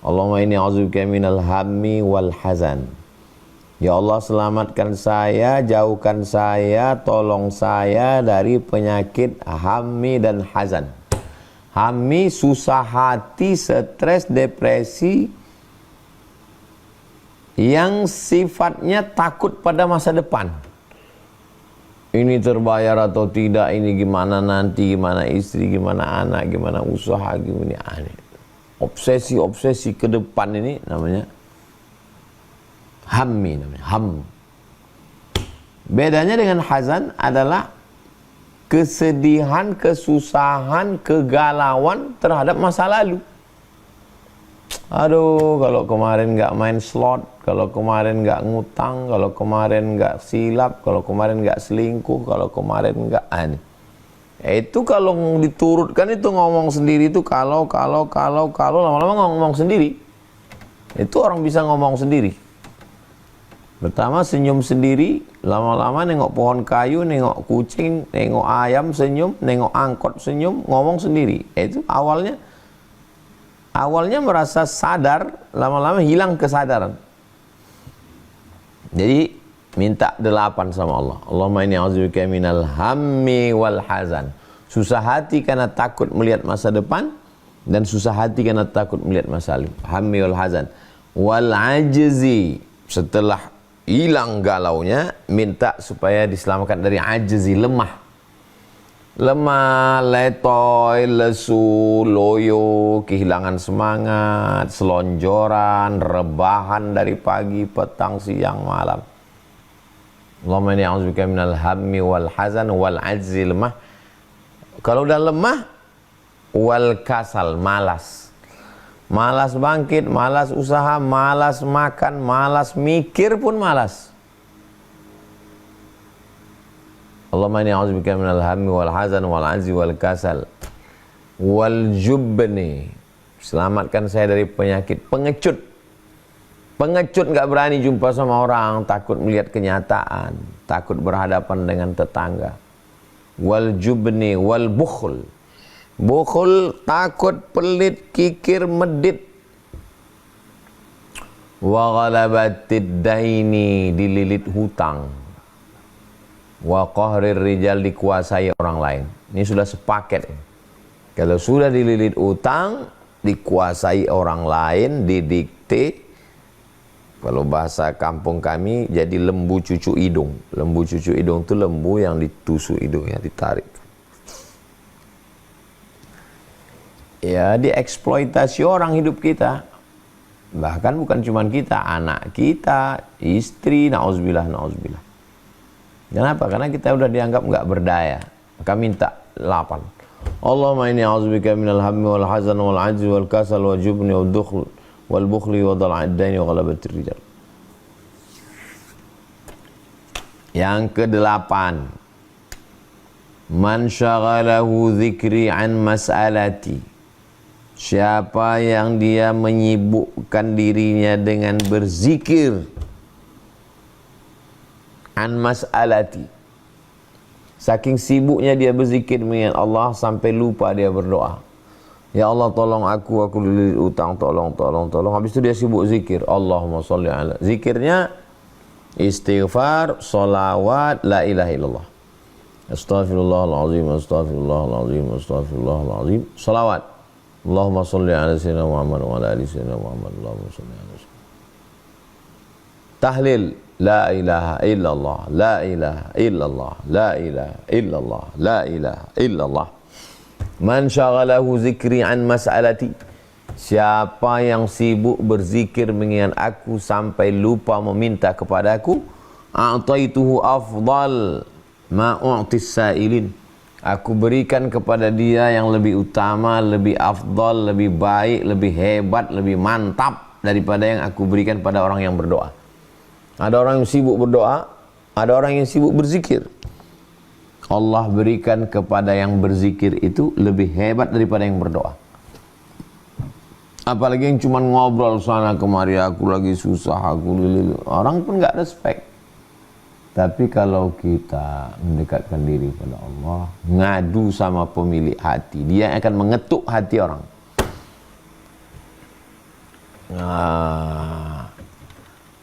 Allahumma inni a'udzubika minal hammi wal hazan. Ya Allah, selamatkan saya, jauhkan saya, tolong saya dari penyakit hammi dan hazan. Hammi susah hati, stres, depresi yang sifatnya takut pada masa depan. Ini terbayar atau tidak, ini gimana nanti, gimana istri, gimana anak, gimana usaha, gimana aneh. Obsesi-obsesi ke depan ini namanya hammi, namanya ham. Bedanya dengan hazan adalah kesedihan, kesusahan, kegalauan terhadap masa lalu. Aduh, kalau kemarin nggak main slot, kalau kemarin nggak ngutang, kalau kemarin nggak silap, kalau kemarin nggak selingkuh, kalau kemarin nggak aneh. Itu kalau diturutkan itu ngomong sendiri itu kalau lama-lama ngomong sendiri. Itu orang bisa ngomong sendiri. Pertama senyum sendiri, lama-lama nengok pohon kayu, nengok kucing, nengok ayam senyum, nengok angkot senyum, ngomong sendiri. Itu awalnya merasa sadar, lama-lama hilang kesadaran. Jadi minta 8 sama Allah. Allahumma inni a'udzubika minal hammi wal hazan. Susah hati karena takut melihat masa depan, dan susah hati karena takut melihat masa lalu. Hammi wal hazan. Wal ajzi. Setelah hilang galaunya, minta supaya diselamatkan dari ajzi, lemah. Lemah, letoy, lesu, loyo, kehilangan semangat, selonjoran, rebahan dari pagi, petang, siang, malam. Allahumma inni a'udzubika minal hammi wal hazan wal ajzi, lemah. Kalau udah lemah, wal kasal, malas. Malas bangkit, malas usaha, malas makan, malas mikir pun malas. Allahumma inni a'udzubika minal hammi wal hazan wal ajzi wal kasal wal jubni. Selamatkan saya dari penyakit pengecut. Pengecut nggak berani jumpa sama orang, takut melihat kenyataan, takut berhadapan dengan tetangga. Wal jubni wal bukhl. Bukhl, takut, pelit, kikir, medit. Wa ghalabatid daini, dililit hutang. Wa qahrir rijal, dikuasai orang lain. Ini sudah sepaket. Kalau sudah dililit utang, dikuasai orang lain, didikte. Kalau bahasa kampung kami jadi lembu cucu hidung. Lembu cucu hidung itu lembu yang ditusuk hidungnya, ditarik. Ya, dieksploitasi orang hidup kita. Bahkan bukan cuma kita, anak kita, istri, na'udzubillah. Kenapa? Karena kita udah dianggap nggak berdaya. Maka minta 8. Allahumma inni a'udzubika minal hammi wal hazan wal ajzi wal kasal wal jubni wal dukhl wal bukhli wa dhala'id daini wa ghalabatir rijal. Yang ke-8, man syaghalahu dzikri an mas'alati. Siapa yang dia menyibukkan dirinya dengan berzikir an mas'alati. Saking sibuknya dia berzikir mengingat Allah sampai lupa dia berdoa. Ya Allah, tolong aku dililit utang, tolong. Habis itu dia sibuk zikir. Allahumma sholli ala. Zikirnya istighfar, sholawat, la ilaha illallah. Astaghfirullahaladzim, astaghfirullahaladzim, astaghfirullahaladzim. Salawat. Allahumma salli ala sayyidina Muhammad wa ala ali sayyidina Muhammad. Allahumma salli ala sayyidina. Tahlil. La ilaha illallah, la ilaha illallah, la ilaha illallah, la ilaha illallah. Man syaghalahu zikri an mas'alati. Siapa yang sibuk berzikir mengingat aku sampai lupa meminta kepadaku, a'taituhu afdal ma u'tis sa'ilin. Aku berikan kepada dia yang lebih utama, lebih afdal, lebih baik, lebih hebat, lebih mantap daripada yang aku berikan pada orang yang berdoa. Ada orang yang sibuk berdoa, ada orang yang sibuk berzikir. Allah berikan kepada yang berzikir itu lebih hebat daripada yang berdoa. Apalagi yang cuma ngobrol sana kemari, aku lagi susah, aku lili. Orang pun nggak respect. Tapi kalau kita mendekatkan diri pada Allah, ngadu sama pemilik hati, dia akan mengetuk hati orang.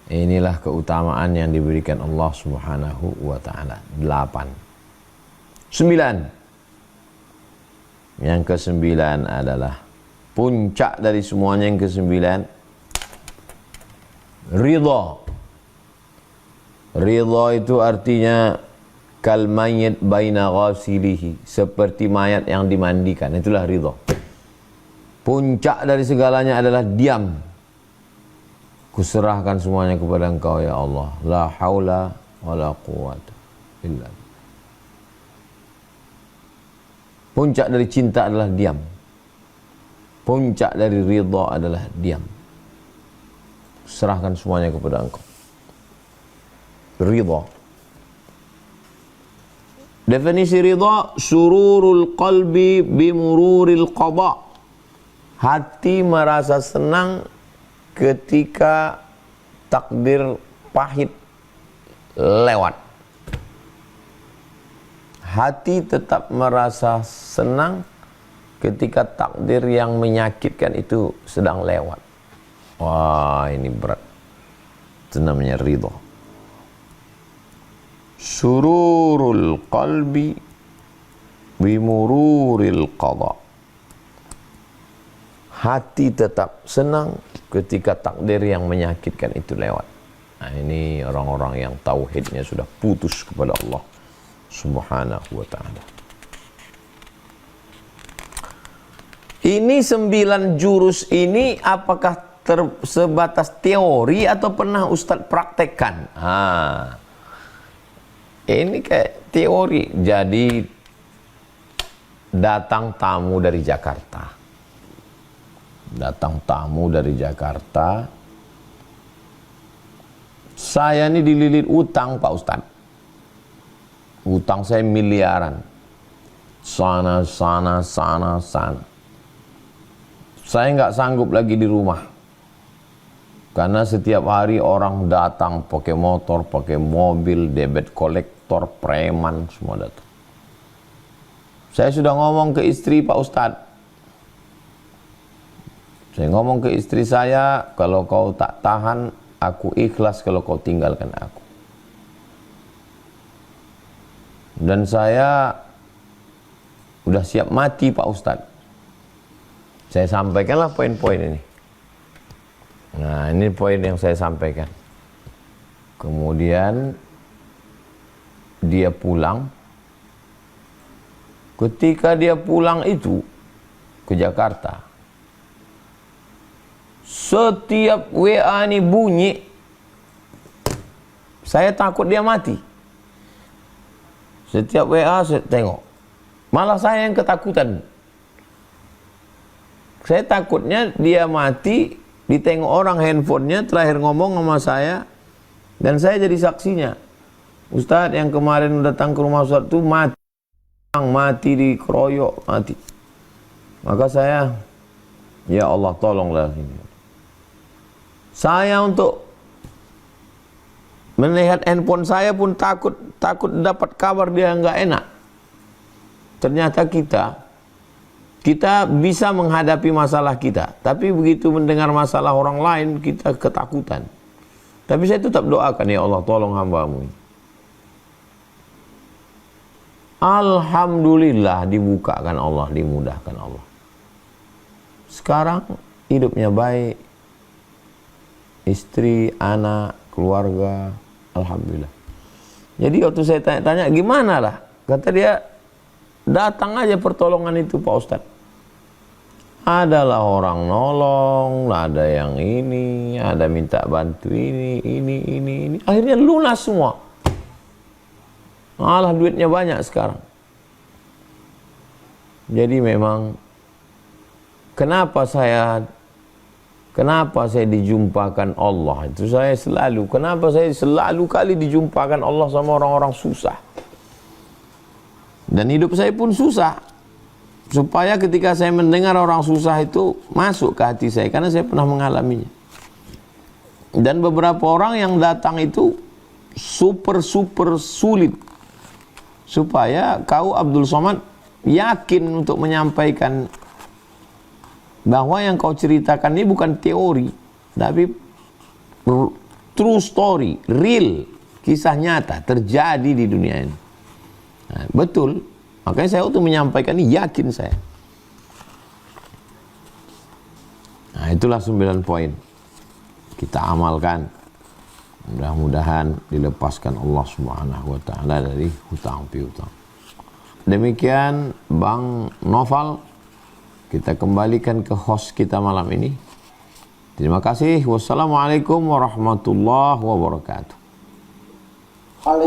Inilah keutamaan yang diberikan Allah Subhanahu wa ta'ala. 8. 9. Yang ke-9 adalah puncak dari semuanya. Yang ke-9, ridha. Ridha itu artinya kal mayyit baina ghasilihi, seperti mayat yang dimandikan. Itulah ridha. Puncak dari segalanya adalah diam. Kuserahkan semuanya kepada Engkau ya Allah. La haula wa la quwata illa billah. Puncak dari cinta adalah diam. Puncak dari ridha adalah diam. Serahkan semuanya kepada Engkau. Ridha. Definisi ridha, sururul qalbi bimururil qada. Hati merasa senang ketika takdir pahit lewat. Hati tetap merasa senang ketika takdir yang menyakitkan itu sedang lewat. Wah, ini berat. Itu namanya ridha. Sururul qalbi bimururil qada. Hati tetap senang ketika takdir yang menyakitkan itu lewat. Nah, ini orang-orang yang tauhidnya sudah putus kepada Allah Subhanahu wa ta'ala. Ini 9 jurus ini apakah sebatas teori atau pernah Ustadz praktekkan? Ini kayak teori. Jadi datang tamu dari Jakarta. Saya ini dililit utang Pak Ustadz. Utang saya miliaran. Sana. Saya nggak sanggup lagi di rumah. Karena setiap hari orang datang pakai motor, pakai mobil, debit kolektor, preman, semua datang. Saya sudah ngomong ke istri Pak Ustadz. Saya ngomong ke istri saya, kalau kau tak tahan, aku ikhlas kalau kau tinggalkan aku. Dan saya udah siap mati Pak Ustadz. Saya sampaikanlah poin-poin ini. Nah, ini poin yang saya sampaikan. Kemudian dia pulang. Ketika dia pulang itu ke Jakarta, setiap WA ini bunyi, saya takut dia mati. Setiap WA saya tengok, malah saya yang ketakutan. Saya takutnya dia mati, ditengok orang handphonenya, terakhir ngomong sama saya, dan saya jadi saksinya. Ustadz yang kemarin datang ke rumah Ustadz itu mati dikeroyok, mati. Maka saya, ya Allah tolonglah ini. Saya untuk melihat handphone saya pun takut dapat kabar dia nggak enak. Ternyata kita bisa menghadapi masalah kita, tapi begitu mendengar masalah orang lain kita ketakutan. Tapi saya tetap doakan, ya Allah tolong hamba-Mu. Alhamdulillah dibukakan Allah, dimudahkan Allah. Sekarang hidupnya baik, istri, anak, keluarga, alhamdulillah. Jadi waktu saya tanya-tanya gimana lah, kata dia, datang aja pertolongan itu Pak Ustadz. Adalah orang nolong, ada yang ini, ada minta bantu ini. Akhirnya lunas semua. Malah duitnya banyak sekarang. Jadi memang kenapa saya dijumpakan Allah itu kenapa saya selalu kali dijumpakan Allah sama orang-orang susah. Dan hidup saya pun susah. Supaya ketika saya mendengar orang susah itu masuk ke hati saya, karena saya pernah mengalaminya. Dan beberapa orang yang datang itu super sulit. Supaya kau Abdul Somad yakin untuk menyampaikan bahwa yang kau ceritakan ini bukan teori, tapi true story, real, kisah nyata terjadi di dunia ini. Nah, betul, makanya saya waktu menyampaikan ini yakin saya. Nah, itulah 9 poin kita amalkan. Mudah-mudahan dilepaskan Allah Subhanahu wa taala dari hutang piutang. Demikian Bang Noval, kita kembalikan ke host kita malam ini. Terima kasih. Wassalamualaikum warahmatullahi wabarakatuh.